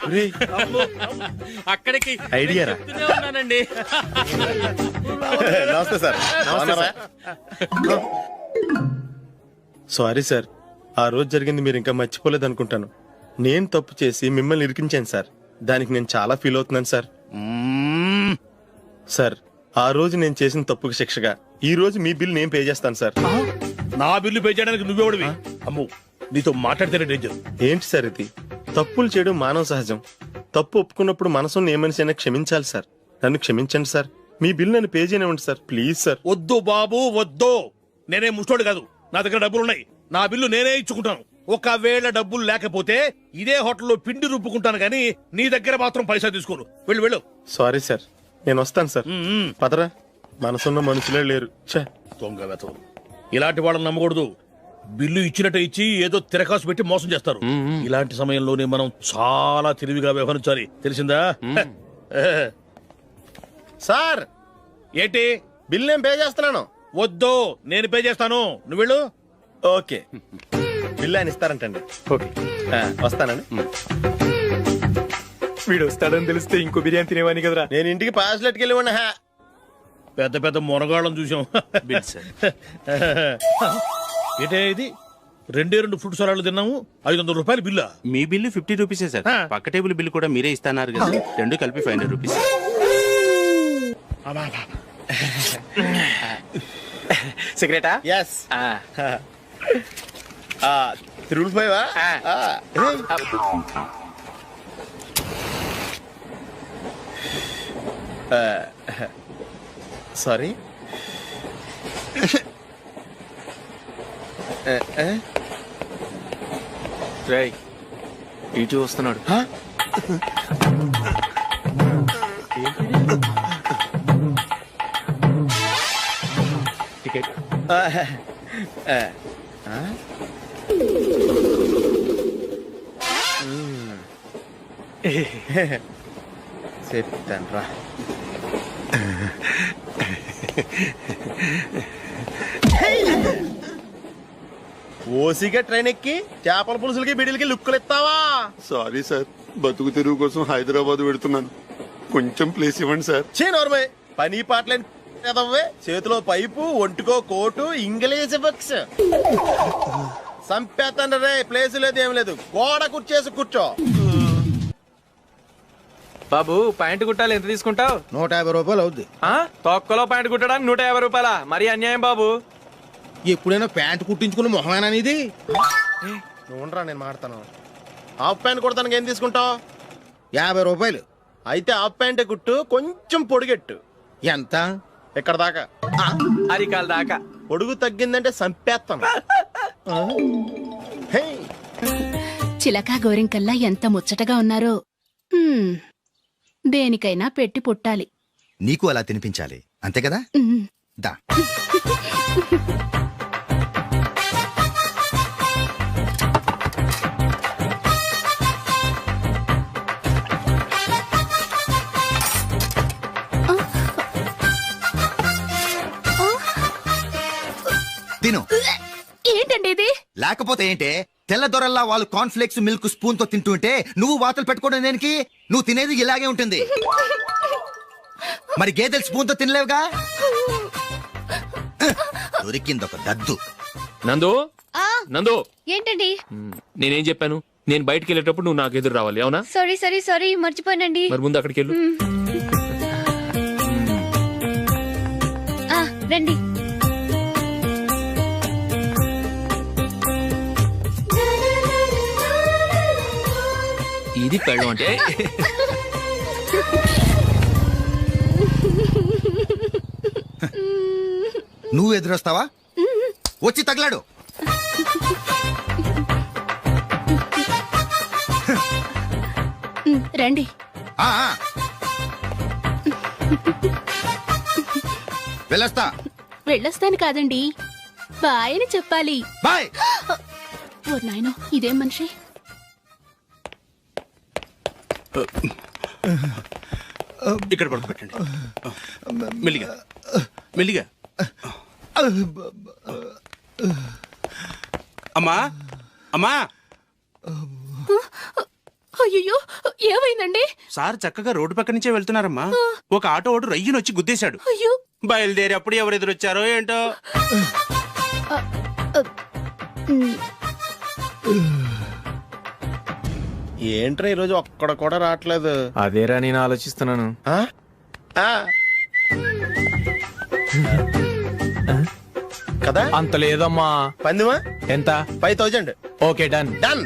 ఒరేయ్, అక్కడికి ఐడియా రా. ఉన్నానండి. నమస్తే సార్. సారీ సార్, ఆ రోజు జరిగింది మీరు ఇంకా మర్చిపోలేదు అనుకుంటాను. నేను తప్పు చేసి మిమ్మల్ని ఇరికించాను సార్. దానికి నేను చాలా ఫీల్ అవుతున్నాను సార్. సార్, ఆ రోజు నేను చేసిన తప్పుకి శిక్షగా ఈ రోజు మీ బిల్ నేను పే చేస్తాను సార్. నా బిల్లు పే చేయడానికి నువ్వెవడివి? అమ్ము, నీతో మాట్లాడితేనే డేంజర్. ఏంటి సార్ ఇది? తప్పులు చేయడం మానవ సహజం. తప్పు ఒప్పుకున్నప్పుడు మనసుని ఏ మనిషి అయినా క్షమించాలి సార్. నన్ను క్షమించండి సార్. మీ బిల్ నన్ను పే చేయనివ్వండి సార్, ప్లీజ్ సార్. వద్దు బాబు, వద్దు. నేనే ముష్టోడు కాదు, నా దగ్గర డబ్బులు ఉన్నాయి. నా బిల్లు నేనే ఇచ్చుకుంటాను. ఒకవేళ డబ్బులు లేకపోతే ఇదే హోటల్లో పిండి రుబ్బుకుంటాను కానీ నీ దగ్గర మాత్రం పైసా తీసుకోను. వెళ్ళు వెళ్ళు. సారీ సార్, నేను వస్తాను సార్. పదరా, మనసున్న మనుషులే లేరు. దొంగ వెతవు. ఇలాంటి వాళ్ళని నమ్మకూడదు. బిల్లు ఇచ్చినట్టు ఇచ్చి ఏదో తిరకాసు పెట్టి మోసం చేస్తారు. ఇలాంటి సమయంలోనే మనం చాలా తెలివిగా వ్యవహరించాలి, తెలిసిందా? సార్, ఏంటి? బిల్ నేను పే చేస్తున్నాను. వద్దు, నేను పే చేస్తాను, నువ్వు వెళ్ళు. ఓకే, బిల్ ఆయన ఇస్తారంటండి. ఓకే, వస్తానండి. వీడు వస్తాడని తెలిస్తే ఇంకో బిర్యానీ తినేవాని కదరా. నేను ఇంటికి పాస్లెట్కి వెళ్ళి ఉన్నా. పెద్ద పెద్ద మునగాళ్ళం చూసాం. Bill sir. ఏంటే ఇది? 2 ఫ్రూట్ సలాడ్లు తిన్నాము, 500 రూపాయలు బిల్లా? మీ బిల్లు 50 రూపీసే సార్. పక్క టేబుల్ బిల్ కూడా మీరే ఇస్తాన్నారు కదా, రెండు కలిపి 500 రూపీస్. సిగరెటా? ఎస్. 355. సారీ. రేయ్, ఇటు వస్తున్నాడు. టికెట్. చెప్తాను రా. ఓసిగా ట్రైన్ ఎక్కి చేపల పులుసులకి బిడిలకి లుక్కులు ఇస్తావా? సారీ సార్, బతుకు తెరువు కోసం హైదరాబాద్ పెడుతున్నాను. కొంచెం ప్లేస్ ఇవ్వండి సార్. నోర్మే, పని పాటలేని కదవ్వే. చేతిలో పైపు, ఒంటికో కోటు, ఇంగ్లీష్ బుక్స్. సంపేతండ్రి రే, ప్లేస్ లేదు ఏం లేదు. గోడ కుర్చేసి కూర్చో. బాబు, ప్యాంటు కుట్టాలి, ఎంత తీసుకుంటావు? 150 రూపాయలు అవుద్ది. తొక్కలో ప్యాంటు కుట్టడానికి 150 రూపాయల? మరి అన్యాయం బాబు. ఎప్పుడైనా ప్యాంటు కుట్టించుకున్న మొహమేనా ఇది? నువ్వురా, నేను మాడతాను. హాఫ్ ప్యాంట్ కుడతానికి ఏం తీసుకుంటావు? 50 రూపాయలు. అయితే హాఫ్ ప్యాంటే కుట్టు, కొంచెం పొడిగెట్టు. ఎంత? ఎక్కడ దాకా? అరికాల దాకా. పొడుగు తగ్గిందంటే సంపేస్తాను. చిలకా గోరింకల్లా ఎంత ముచ్చటగా ఉన్నారో. దేనికైనా పెట్టి పుట్టాలి. నీకు అలా తినిపించాలి, అంతే కదా? దా. తిను. ఏంటండి ఇది? లేకపోతే ఏంటే, తెల్లదొరల్లా వాళ్ళు కార్న్ఫ్లేక్స్ మిల్క్ స్పూన్ తో తింటుంటే నువ్వు వాతలు పెట్టుకోవడం దేనికి? నువ్వు తినేది ఇలాగే ఉంటుంది. మరి గేదెలు స్పూన్ తో తినలేవుగా. దొరికింది ఒక దద్దు. నందు నందు, ఏంటండి? నేనేం చెప్పాను? నేను బయటికి వెళ్ళేటప్పుడు నువ్వు నాకు ఎదురు రావాలి, అవునా? సారీ మర్చిపోయానండి. మరి ముందు అక్కడికి వెళ్ళు. రండి. ఇది పెళ్ళం అంటే. నువ్వు ఎదురొస్తావా? వచ్చి తగలాడు. రండి. ఆ, ఆ. వెళ్ళొస్తా. వెళ్ళొస్తాను కాదండి, బాయ్ అని చెప్పాలి. బాయ్. ఓ నాయనో, ఇదేం మనిషి? ఇక్కడ పడుకోబెట్టండి. మెల్లిగా మెల్లిగా. అమ్మా అమ్మా, అయ్యో, ఏమైందండి? సార్ చక్కగా రోడ్డు పక్క నుంచే వెళ్తున్నారమ్మా. ఒక ఆటో ఓడు రయ్యనొచ్చి గుద్దేశాడు. అయ్యో. బయలుదేరి అప్పుడు ఎవరు ఎదురొచ్చారో ఏంటో. ఏంట్రా ఈరోజు ఒక్కడ కూడా రావట్లేదు? అదేరా నేను ఆలోచిస్తున్నాను. కదా అంత లేదమ్మా. పందిమా ఎంత? 5000. Okay, done. డన్.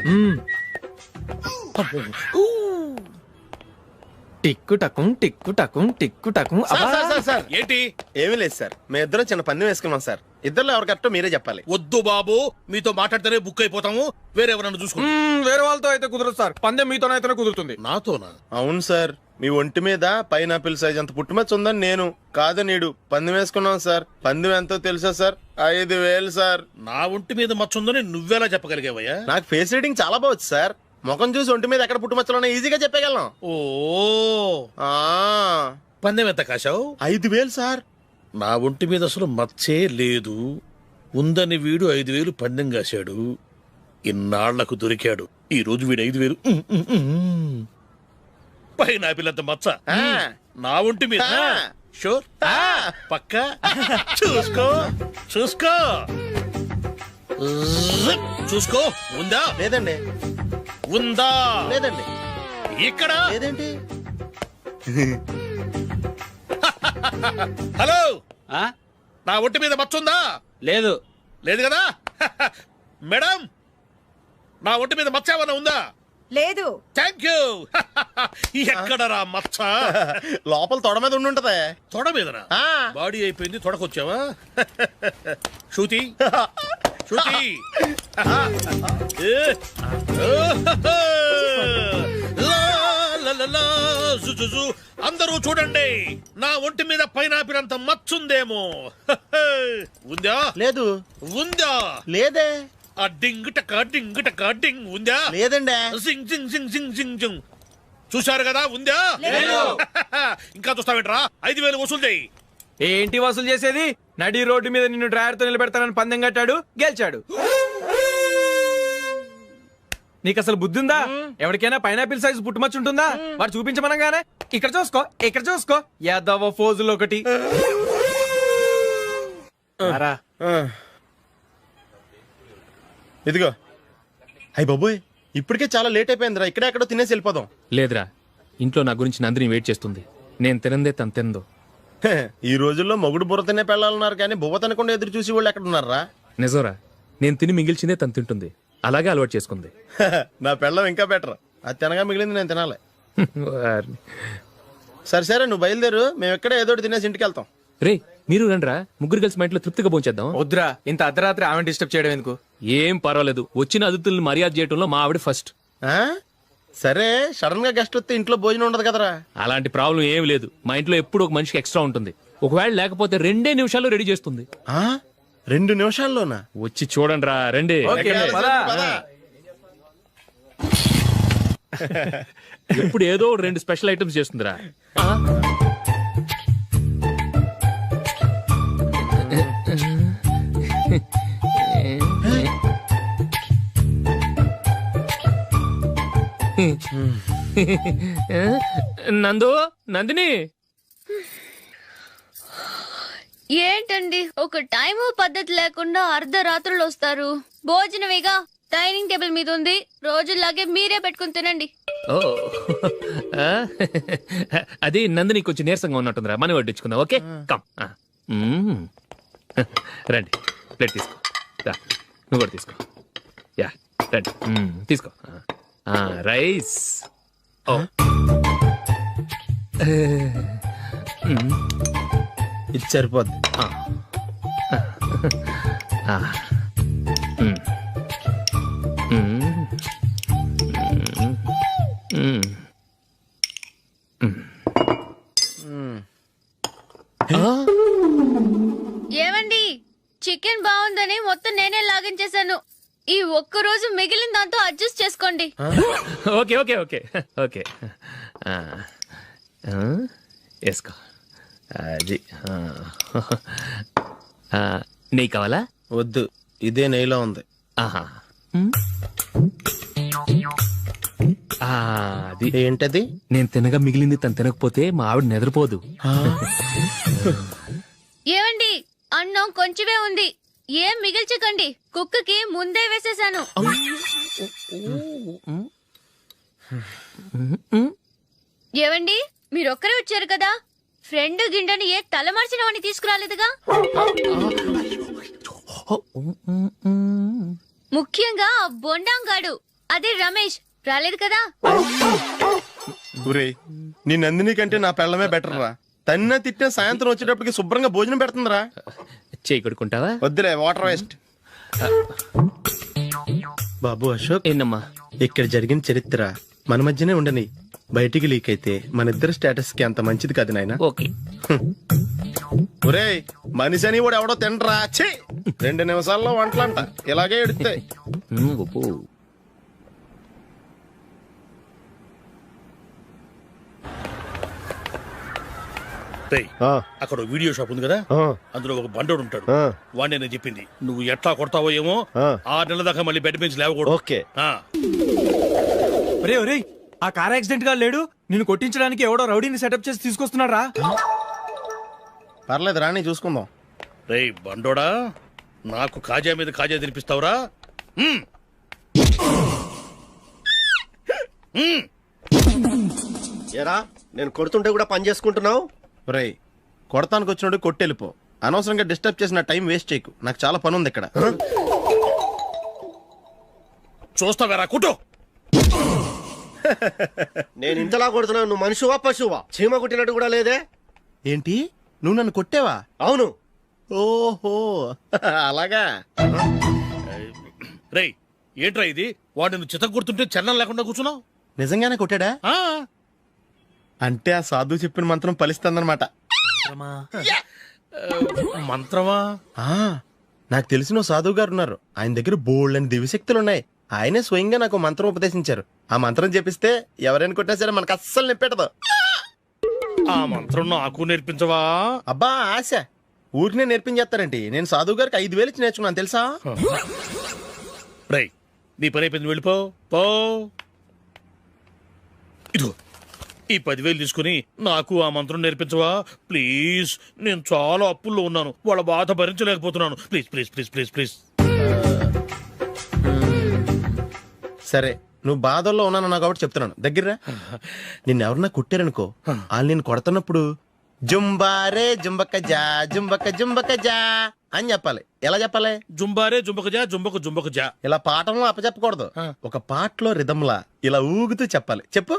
టిక్కు టకుం టిక్కు టకుం టిక్కు టకుం. సార్ ఏంటి? ఏమీ లేదు సార్, మేము ఇద్దరం చిన్న పందెం వేసుకున్నాం సార్. ఇద్దరు ఎవరు కరెక్టో మీరే చెప్పాలి. వద్దు బాబు, మీతో మాట్లాడితేనే బుక్ అయిపోతాము. వేరెవరన్నా చూసుకోండి. వేరే వాళ్ళతో అయితే కుదరదు సార్, పందెం మీతోనైతేనే కుదురుతుంది. నాతోనా? అవును సార్, మీ ఒంటి మీద పైనాపిల్ సైజ్ అంత పుట్టుమచ్చ ఉందని నేను కాదు నీడు పందెం వేసుకున్నాం సార్. పందెం ఎంతో తెలుసా సార్? 5000 సార్. నా ఒంటి మీద మచ్చ ఉందని నువ్వెలా చెప్పగలిగావయ్యా? నాకు ఫేస్ రీడింగ్ చాలా బాగుంది సార్. ముఖం చూసి ఒంటి మీద ఎక్కడ పుట్టుమచ్చలో ఈజీగా చెప్పగలను. ఓ, పందెం ఎంత కాశావు? 5000 సార్. నా ఒంటి మీద అసలు మచ్చే లేదు. ఉందని వీడు 5000 పందెం కాశాడు. ఇన్నాళ్లకు దొరికాడు. ఈ రోజు వీడు 5000. పైన పిల్లంత మచ్చ నా ఒంటి మీద. షూర్? పక్క చూసుకో చూసుకో చూసుకో. ఉందా? లేదండి. ఉందా? లేదండి. ఇక్కడ లేదేంటి? హలో, నా ఒంటి మీద మచ్చ ఉందా? లేదు. లేదు కదా? మేడం, నా ఒంటి మీద మచ్చ ఏమన్నా ఉందా? లేదు. Thank you. ఎక్కడరా మచ్చ? లోపల తొడ మీద ఉండుంటదే. తొడ మీదనా? బాడీ అయిపోయింది, తొడకొచ్చావా? శృతి శృతి. అందరూ చూడండి, నా ఒంటి మీద పైనాపిల్ అంత మచ్చుందేమో. ఉందా? లేదు. ఉందా? లేదే. ఆ డింగ్ టక డింగ్ టక డింగ్ ఉందా? లేదండి. జింగ్ జింగ్ జింగ్ జింగ్ జింగ్ జింగ్. చూశారు కదా? ఉందా? ఇంకా చూస్తావేంట్రా? 5000 వసూలు చేయి. ఏంటి వసూలు చేసేది? నడి రోడ్డు మీద నిన్ను డ్రైవర్ తో నిలబెడతానని పందెం కట్టాడు, గెలిచాడు. నీకు అసలు బుద్ధి ఉందా? ఎవరికైనా పైనాపిల్ సైజ్ పుట్టుమచ్చు ఉంటుందా? వాడు చూపించమనగానే ఇక్కడ చూసుకో, ఇక్కడ చూసుకో, యాదవ ఫోజులు ఒకటి. ఇదిగో. అయ్య బాబోయ్, ఇప్పటికే చాలా లేట్ అయిపోయిందిరా. ఇక్కడే ఎక్కడో తినేసి వెళ్ళిపోదాం. లేదురా, ఇంట్లో నా గురించి నందిని వెయిట్ చేస్తుంది. నేను తినందే తను తిందో. ఈ రోజుల్లో మొగుడు బుర్ర తినే పెళ్ళాలన్నారు కానీ బువ్వ తినకుండా ఎదురు చూసి వాళ్ళు ఎక్కడ ఉన్నారా? నిజంరా, నేను తిని మిగిల్చిందే తను తింటుంది. అలాగే అలవాటు చేసుకుంది. నా పెళ్ళం ఇంకా బెటర్. అది తినగా మిగిలింది నేను తినాలి. సరే సరే, నువ్వు బయలుదేరు. మేము ఎక్కడ ఏదో తినేసి ఇంటికి వెళ్తాం. రే, మీరు రండిరా, ముగ్గురు కలిసి మా ఇంట్లో తృప్తిగా పోంచేద్దాం. వద్దురా, ఇంత అర్ధరాత్రి ఆమె డిస్టర్బ్ చేయడం ఎందుకు? ఏం పర్వాలేదు, వచ్చిన అతిథుల్ని మర్యాద చేయడంలో మా ఆవిడ ఫస్ట్. సరే, సడన్ గా గెస్ట్ వస్తే ఇంట్లో భోజనం ఉండదు కదరా? అలాంటి ప్రాబ్లం ఏం లేదు. మా ఇంట్లో ఎప్పుడు ఒక మనిషికి ఎక్స్ట్రా ఉంటుంది. ఒకవేళ లేకపోతే 2 నిమిషాల్లో రెడీ చేస్తుంది. 2 నిమిషాల్లోనా? వచ్చి చూడండి రా, రండి. ఎప్పుడు ఏదో 2 స్పెషల్ ఐటమ్స్ చేస్తుందిరా. నందు నందిని ఏంటండి ఒక టైము పద్ధతి లేకుండా అర్ధరాత్రులు వస్తారు. భోజనమేగా డైనింగ్ టేబుల్ మీద ఉంది, రోజుల్లాగే మీరే పెట్టుకుని తినండి. ఓ ఆ, అది నందిని కొంచెం నీరసంగా ఉన్నట్టుందిరా, మనీ వడ్డించుకుందాం. Okay come. రండి, ప్లేట్ తీసుకో. రా, నువ్వు కూడా తీసుకో. యా రండి, తీసుకో. రైస్. ఓ ఇది సరిపోద్ది. ఏమండి, చికెన్ బాగుందని మొత్తం నేనే లాగించేశాను. ఈ ఒక్క రోజు మిగిలిన దాంతో అడ్జస్ట్ చేసుకోండి. ఓకే ఓకే ఓకే ఓకే వేసుకో. అది నెయ్యి కావాలా? వద్దు, ఇదే నెయ్యిలో ఉంది. ఆహా, అది ఏంటది? నేను తినగా మిగిలింది తను తినకపోతే మా ఆవిడ నిద్రపోదు. ఏమండి, అన్నం కొంచెమే ఉంది, ఏం మిగిల్చకండి. కుక్కకి ముందే వేసేసాను. ఏవండి, మీరొక్కరే వచ్చారు కదా, ఫ్రెండ్ గిండెని ఏ తలమార్చిన వాడిని తీసుకురాలేదుగా. ముఖ్యంగా ఆ బొండాంగాడు, అదే రమేష్, రాలేదు కదా. ఊరే, నీ నందిని కంటే నా పెళ్ళమే బెటర్ రా. తన్న తిట్టిన సాయంత్రం వచ్చేటప్పటికి శుభ్రంగా భోజనం పెడుతుందిరా. చేయి కొడుకుంటావా? వద్దులే, వాటర్ వేస్ట్. బాబు అశోక్, ఏంటమ్మా? ఇక్కడ జరిగిన చరిత్ర మన మధ్యనే ఉండని, బయటికి లీక్ అయితే మన ఇద్దరు స్టేటస్ కి అంత మంచిది కాదు నాయన. ఓకే. ఒరే, మనిషి అని కూడా ఎవడో తినరా. 2 నిమిషాల్లో వంటలంట, ఇలాగే ఎడితే. అక్కడ వీడియో షాప్ ఉంది కదా, అందులో ఒక బండోడు ఉంటాడు. వాడిని నేను చెప్పింది నువ్వు ఎట్లా కొడతావో ఏమో, 6 నెలల దాకా మళ్ళీ బెడ్ నుంచి లేవకూడదు. ఓకే. ఒరే ఒరే, ఆ కార్ యాక్సిడెంట్ గా లేడు, నిన్ను కొట్టించడానికి ఎవడో రౌడీని సెటప్ చేసి తీసుకొస్తున్నాడు రా. పర్లేదు రాని, చూసుకుందాం. రేయ్ బండోడా, నాకు కాజా మీద కాజా తినిపిస్తావురా? ఏరా, నేను కొడుతుంటే కూడా పని చేసుకుంటున్నావు? ఒరే, కొడతానికి వచ్చినోడు కొట్టెళ్ళిపో. అనవసరంగా డిస్టర్బ్ చేసిన టైం వేస్ట్ చేయకు, నాకు చాలా పని ఉంది ఇక్కడ. చూస్తావేరా కుట్టు. నేను ఇంతలా కొడుతున్నావు, నువ్వు మనిషివా పశువా? చీమ కుట్టినట్టు కూడా లేదే. ఏంటి, నువ్వు నన్ను కొట్టావా? అవును. ఓహో, అలాగా. రేయ్ ఏంట్రా ఇది, వాడు నువ్వు చిత్త గుర్తుంటే చలనం లేకుండా కూర్చున్నావు. నిజంగానే కొట్టాడా? అంటే ఆ సాధువు చెప్పిన మంత్రం ఫలిస్తుందన్నమాట. మంత్రమా? నాకు తెలిసిన సాధువు గారు ఉన్నారు, ఆయన దగ్గర బోల్డని దివ్యశక్తులు ఉన్నాయి. ఆయనే స్వయంగా నాకు మంత్రం ఉపదేశించారు. ఆ మంత్రం చెప్పిస్తే ఎవరైనా కొట్టినా సరే మనకు అస్సలు నిప్పెట్టదు. ఆ మంత్రం నాకు నేర్పించవా? అబ్బా ఆశ, ఊరినే నేర్పించేస్తారండి. నేను సాధువు గారికి 5,000 ఇచ్చి నేర్చుకున్నాను తెలుసా. రేయ్ నీ పని అయిపోయింది, వెళ్ళిపో పో. ఇదిగో ఈ 10,000 తీసుకుని నాకు ఆ మంత్రం నేర్పించవా ప్లీజ్. నేను చాలా అప్పుల్లో ఉన్నాను, వాళ్ళ బాధ భరించలేకపోతున్నాను. Please please please please please. సరే, నువ్వు బాధల్లో ఉన్నాను నాకు కాబట్టి చెప్తున్నాను, దగ్గర నిన్నెవరన్నా కుట్టారనుకో, వాళ్ళు నేను కొడుతున్నప్పుడు జుంబారే జుంబక జా జుంబక జుంబక జా అని చెప్పాలి. ఎలా చెప్పాలి? జుంబారే జుంబక జా జుంబక జుంబక జా. ఇలా పాఠంలో అప్పచెప్పకూడదు, ఒక పాటలో రిధంలా ఇలా ఊగుతూ చెప్పాలి. చెప్పు.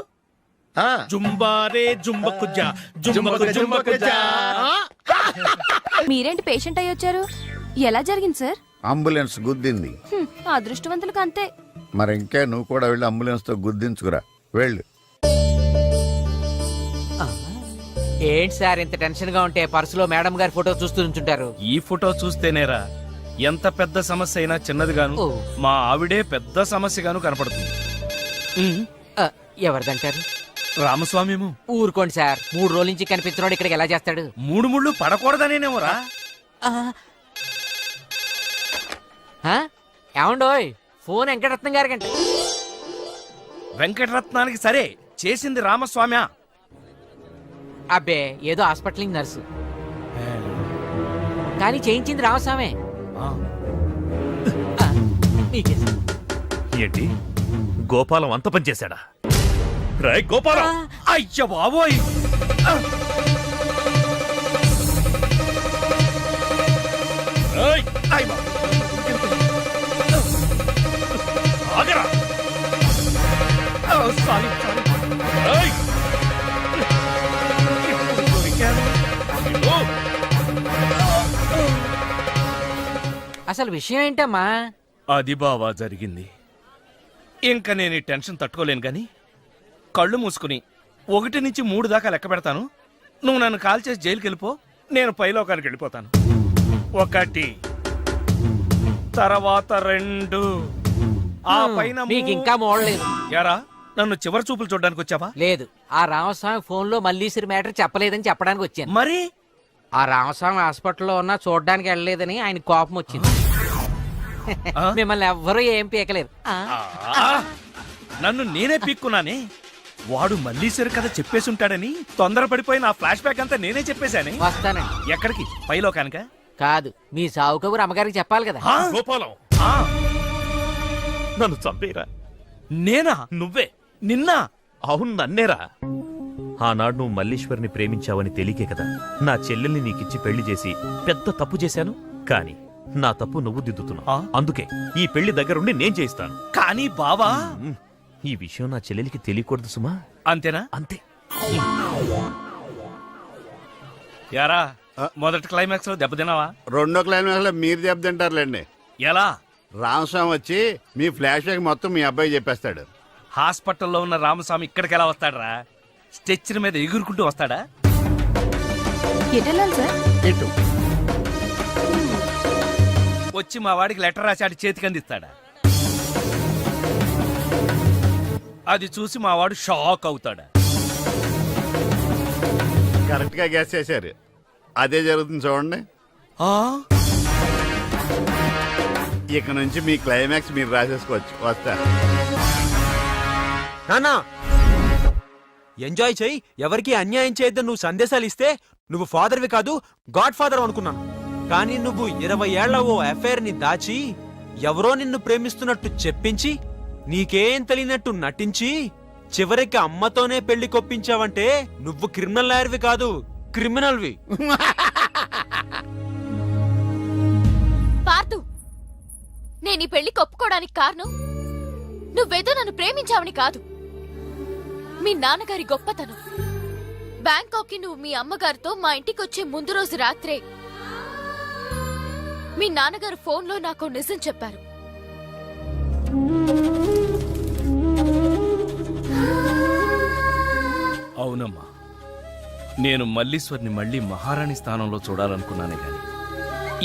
జుంబారే జుంబకు జా జుంబకు జుంబకు జా. మీరేంటి పేషెంట్ అయ్యి వచ్చారు? ఎలా జరిగింది సార్? అంబులెన్స్ గుద్దింది. అదృష్టవంతులకు అంతే. మరి ఇంకా నువ్వు కూడా వెళ్ళి అంబులెన్స్ తో గుద్దించుకురా, వెళ్ళు. ఏంటి సార్ ఇంత టెన్షన్ గా ఉంటే పర్సులో మేడం గారి ఫోటో చూస్తూ ఉంచుంటారు? ఈ ఫోటో చూస్తేనేరా ఎంత పెద్ద సమస్య అయినా చిన్నదిగాను, మా ఆవిడే పెద్ద సమస్యగాను కనపడుతుంది. ఎవరిదంటారు? రామస్వామ్యము. ఊరుకోండి సార్, 3 రోజుల నుంచి కనిపించినోడు ఇక్కడికి ఎలా చేస్తాడు? 3 ముళ్ళు పడకూడదనేనేమోరా. ఏమండోయ్, ఫోన్ వెంకటరత్నం గారికంటే. వెంకటరత్నానికి సరే చేసింది రామస్వామి. అబ్బే ఏదో హాస్పిటల్ నర్సు కానీ చేయించింది రామస్వామే. ఏంటి గోపాలం అంత పని చేశాడా? రాయ్ గోపాలం! అయ్య బాబోయ్! ఏయ్! ఆగరా! సారీ. ఏయ్! నిన్ను! అసలు విషయం ఏంటమ్మా? అది బావా జరిగింది. ఇంకా నేను ఈ టెన్షన్ తట్టుకోలేను గాని కళ్ళు మూసుకుని 1 నుంచి 3 దాకా లెక్క పెడతాను. నువ్వు నన్ను కాల్ చేసి జైలుకి వెళ్ళిపో, నేను పైలోకానికి వెళ్ళిపోతాను. 1 తర్వాత 2 ఆ పైన మీకు ఇంకా మోడలేదు. యారా నన్ను చివరి చూపులు చూడడానికి వచ్చావా? లేదు, ఆ రామస్వామి ఫోన్ లో మల్లీశ్వరి మ్యాటర్ చెప్పలేదని చెప్పడానికి వచ్చాను. మరి ఆ రామస్వామి హాస్పిటల్లో ఉన్నా చూడడానికి వెళ్ళలేదని ఆయన కోపం వచ్చింది. మిమ్మల్ని ఎవ్వరూ ఏం పీకలేరు. నన్ను నేనే పీక్కున్నానే. వాడు మల్లీశ్వరి కథ చెప్పేసి ఉంటాడని తొందరపడిపోయి నా ఫ్లాష్ బ్యాక్ అంతా నేనే చెప్పేశానే. వస్తానండి. ఎక్కడికి? పైలోకానిక? కాదు, మీ సావు కబురు అమ్మగారికి చెప్పాలి కదా. గోపాలం నన్ను చంపేరా. నేనా? నువ్వే? నిన్న? అవును నన్నేరా. ఆనాడు నువ్వు మల్లీశ్వరిని ప్రేమించావని తెలియకే కదా నా చెల్లెల్ని నీకిచ్చి పెళ్లి చేసి పెద్ద తప్పు చేశాను. కానీ నా తప్పు నువ్వు దిద్దుతున్నావు. అందుకే ఈ పెళ్లి దగ్గరుండి నేను చేయిస్తాను. కానీ బావా, ఈ విషయం నా చెల్లెలికి తెలియకూడదు సుమా. అంతేనా? అంతే. యారా మొదటి క్లైమాక్స్ లో దెబ్బతిన్నావా? 2వ క్లైమాక్స్ లో మీరు దెబ్బతింటారులేండి. ఎలా? రామస్వామి వచ్చి మీ ఫ్లాష్ బ్యాక్ మొత్తం మీ అబ్బాయి చెప్పేస్తాడు. హాస్పిటల్లో ఉన్న రామస్వామి ఇక్కడికి ఎలా వస్తాడరా? స్ట్రెచ్చర్ మీద ఎగురుకుంటూ వస్తాడా? ఎటు వచ్చి మా వాడికి లెటర్ రాసి ఆడి చేతికి అందిస్తాడా? అది చూసి మా వాడు షాక్ అవుతాడా? కరెక్ట్ గా గ్యాస్ చేశారు. అదే జరుగుతుంది చూడండి. ఇక నుంచి మీ క్లైమాక్స్ మీరు రాసేసుకోవచ్చు. వస్తా. నానా ఎంజాయ్ చెయ్యి, ఎవరికి అన్యాయం చేయొద్దని నువ్వు సందేశాలు ఇస్తే నువ్వు ఫాదర్వి కాదు గాడ్ ఫాదర్ అనుకున్నాను. కానీ నువ్వు 20 ఏళ్ల ఓ అఫైర్ ని దాచి ఎవరో నిన్ను ప్రేమిస్తున్నట్టు చెప్పించి నీకేం తెలియనట్టు నటించి చివరికి అమ్మతోనే పెళ్లి కొప్పించావంటే నువ్వు క్రిమినల్ లాయర్వి కాదు, క్రిమినల్వి. పార్థు, నేను ఈ పెళ్లి ఒప్పుకోవడానికి కారణం నువ్వేదో నన్ను ప్రేమించావని కాదు, మీ నాన్నగారి గొప్పతనం. బ్యాంకాక్ కి నువ్వు మీ అమ్మగారితో మా ఇంటికి వచ్చే ముందు రోజు రాత్రే మీ నాన్నగారు ఫోన్లో నాకు నిజం చెప్పారు. అవునమ్మా, నేను మల్లీశ్వర్ని మళ్ళీ మహారాణి స్థానంలో చూడాలనుకున్నానే గాని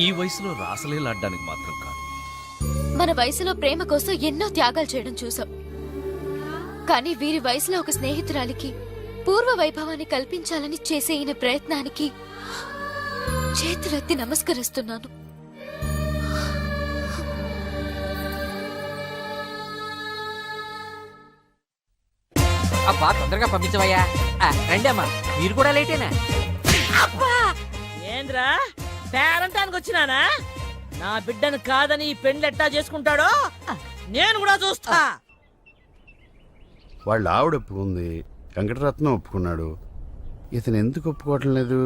ఈ వయసులో రాసలేలాడ్డానికి మాత్రం కాదు. మన వయసులో ప్రేమ కోసం ఎన్నో త్యాగాలు చేయడం చూసాం. కానీ వీరి వయసులో ఒక స్నేహితురాలికి పూర్వ వైభవాన్ని కల్పించాలని చేసే ఈయన ప్రయత్నానికి చేతులెత్తి నమస్కరిస్తున్నాను. అబ్బా తొందరగా పంపించవయ్యా. రండి అమ్మా, మీరు కూడా లేటేనా? ఏంద్రా పేరంటానికి వచ్చినానా? నా బిడ్డను కాదని ఈ పెండ్లు ఎట్టా చేసుకుంటాడో నేను కూడా చూస్తా. వాళ్ళ ఆవిడ ఒప్పుకుంది, వెంకటరత్నం ఒప్పుకున్నాడు. ఇతను ఎందుకు ఒప్పుకోవటం లేదు?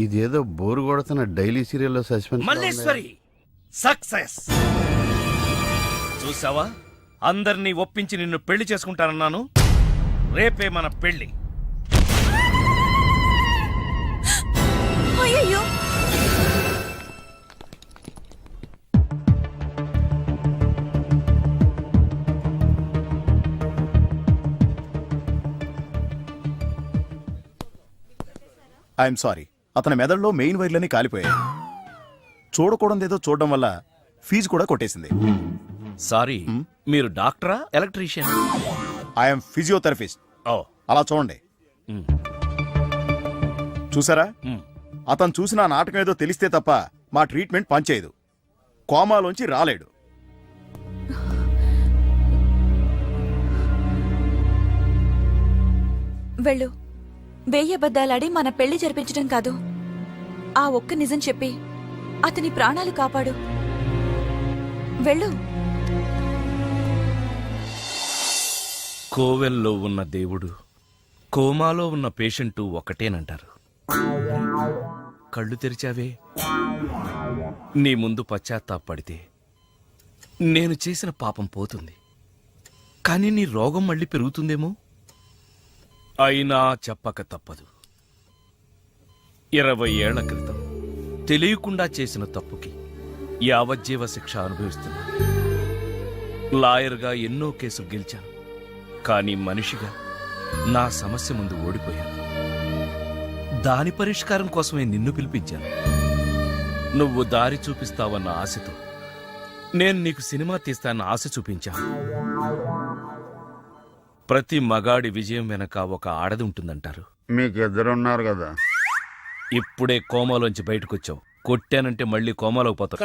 ఇదేదో బోరు కొడుతున్న డైలీ సీరియల్లో సస్పెన్స్. మల్లీశ్వరి సక్సెస్ చూసావా? అందరినీ ఒప్పించి నిన్ను పెళ్లి చేసుకుంటానన్నాను. రేపే మన పెళ్లి. అయ్యయ్యో, ఐఎమ్ సారీ, అతని మెదడులో మెయిన్ వైర్లన్నీ కాలిపోయాయి. చూడకూడదేదో చూడడం వల్ల ఫీజు కూడా కొట్టేసింది. సారీ, మీరు డాక్టరా ఎలక్ట్రీషియన్? I'm physiotherapist. అలా చూడండి. చూసారా, అతను చూసిన నాటకం ఏదో తెలిస్తే తప్ప మా ట్రీట్మెంట్ పనిచేయదు. కోమాలోంచి రాలేడు. వెళ్ళు. 1000 అబద్ధాలాడి మన పెళ్లి జరిపించడం కాదు, ఆ ఒక్క నిజం చెప్పి అతని ప్రాణాలు కాపాడు. వెళ్ళు. కోవెల్లో ఉన్న దేవుడు, కోమాలో ఉన్న పేషెంటు ఒకటేనంటారు. కళ్ళు తెరిచావే, నీ ముందు పశ్చాత్తాపడితే నేను చేసిన పాపం పోతుంది. కానీ నీ రోగం మళ్ళీ పెరుగుతుందేమో. అయినా చెప్పక తప్పదు. 20 ఏళ్ల క్రితం తెలియకుండా చేసిన తప్పుకి యావజ్జీవ శిక్ష అనుభవిస్తున్నా. లాయర్గా ఎన్నో కేసులు గెలిచాను, కానీ మనిషిగా నా సమస్య ముందు ఓడిపోయాను. దాని పరిష్కారం కోసమే నిన్ను పిలిపించాను. నువ్వు దారి చూపిస్తావన్న ఆశతో నేను నీకు సినిమా తీస్తానన్న ఆశ చూపించాను. ప్రతి మగాడి విజయం వెనక ఒక ఆడది ఉంటుందంటారు. మీకు ఇద్దరున్నారు కదా. ఇప్పుడే కోమాలోంచి బయటకొచ్చావు. కొట్టానంటే మళ్ళీ కోమాలోకి పోతావు.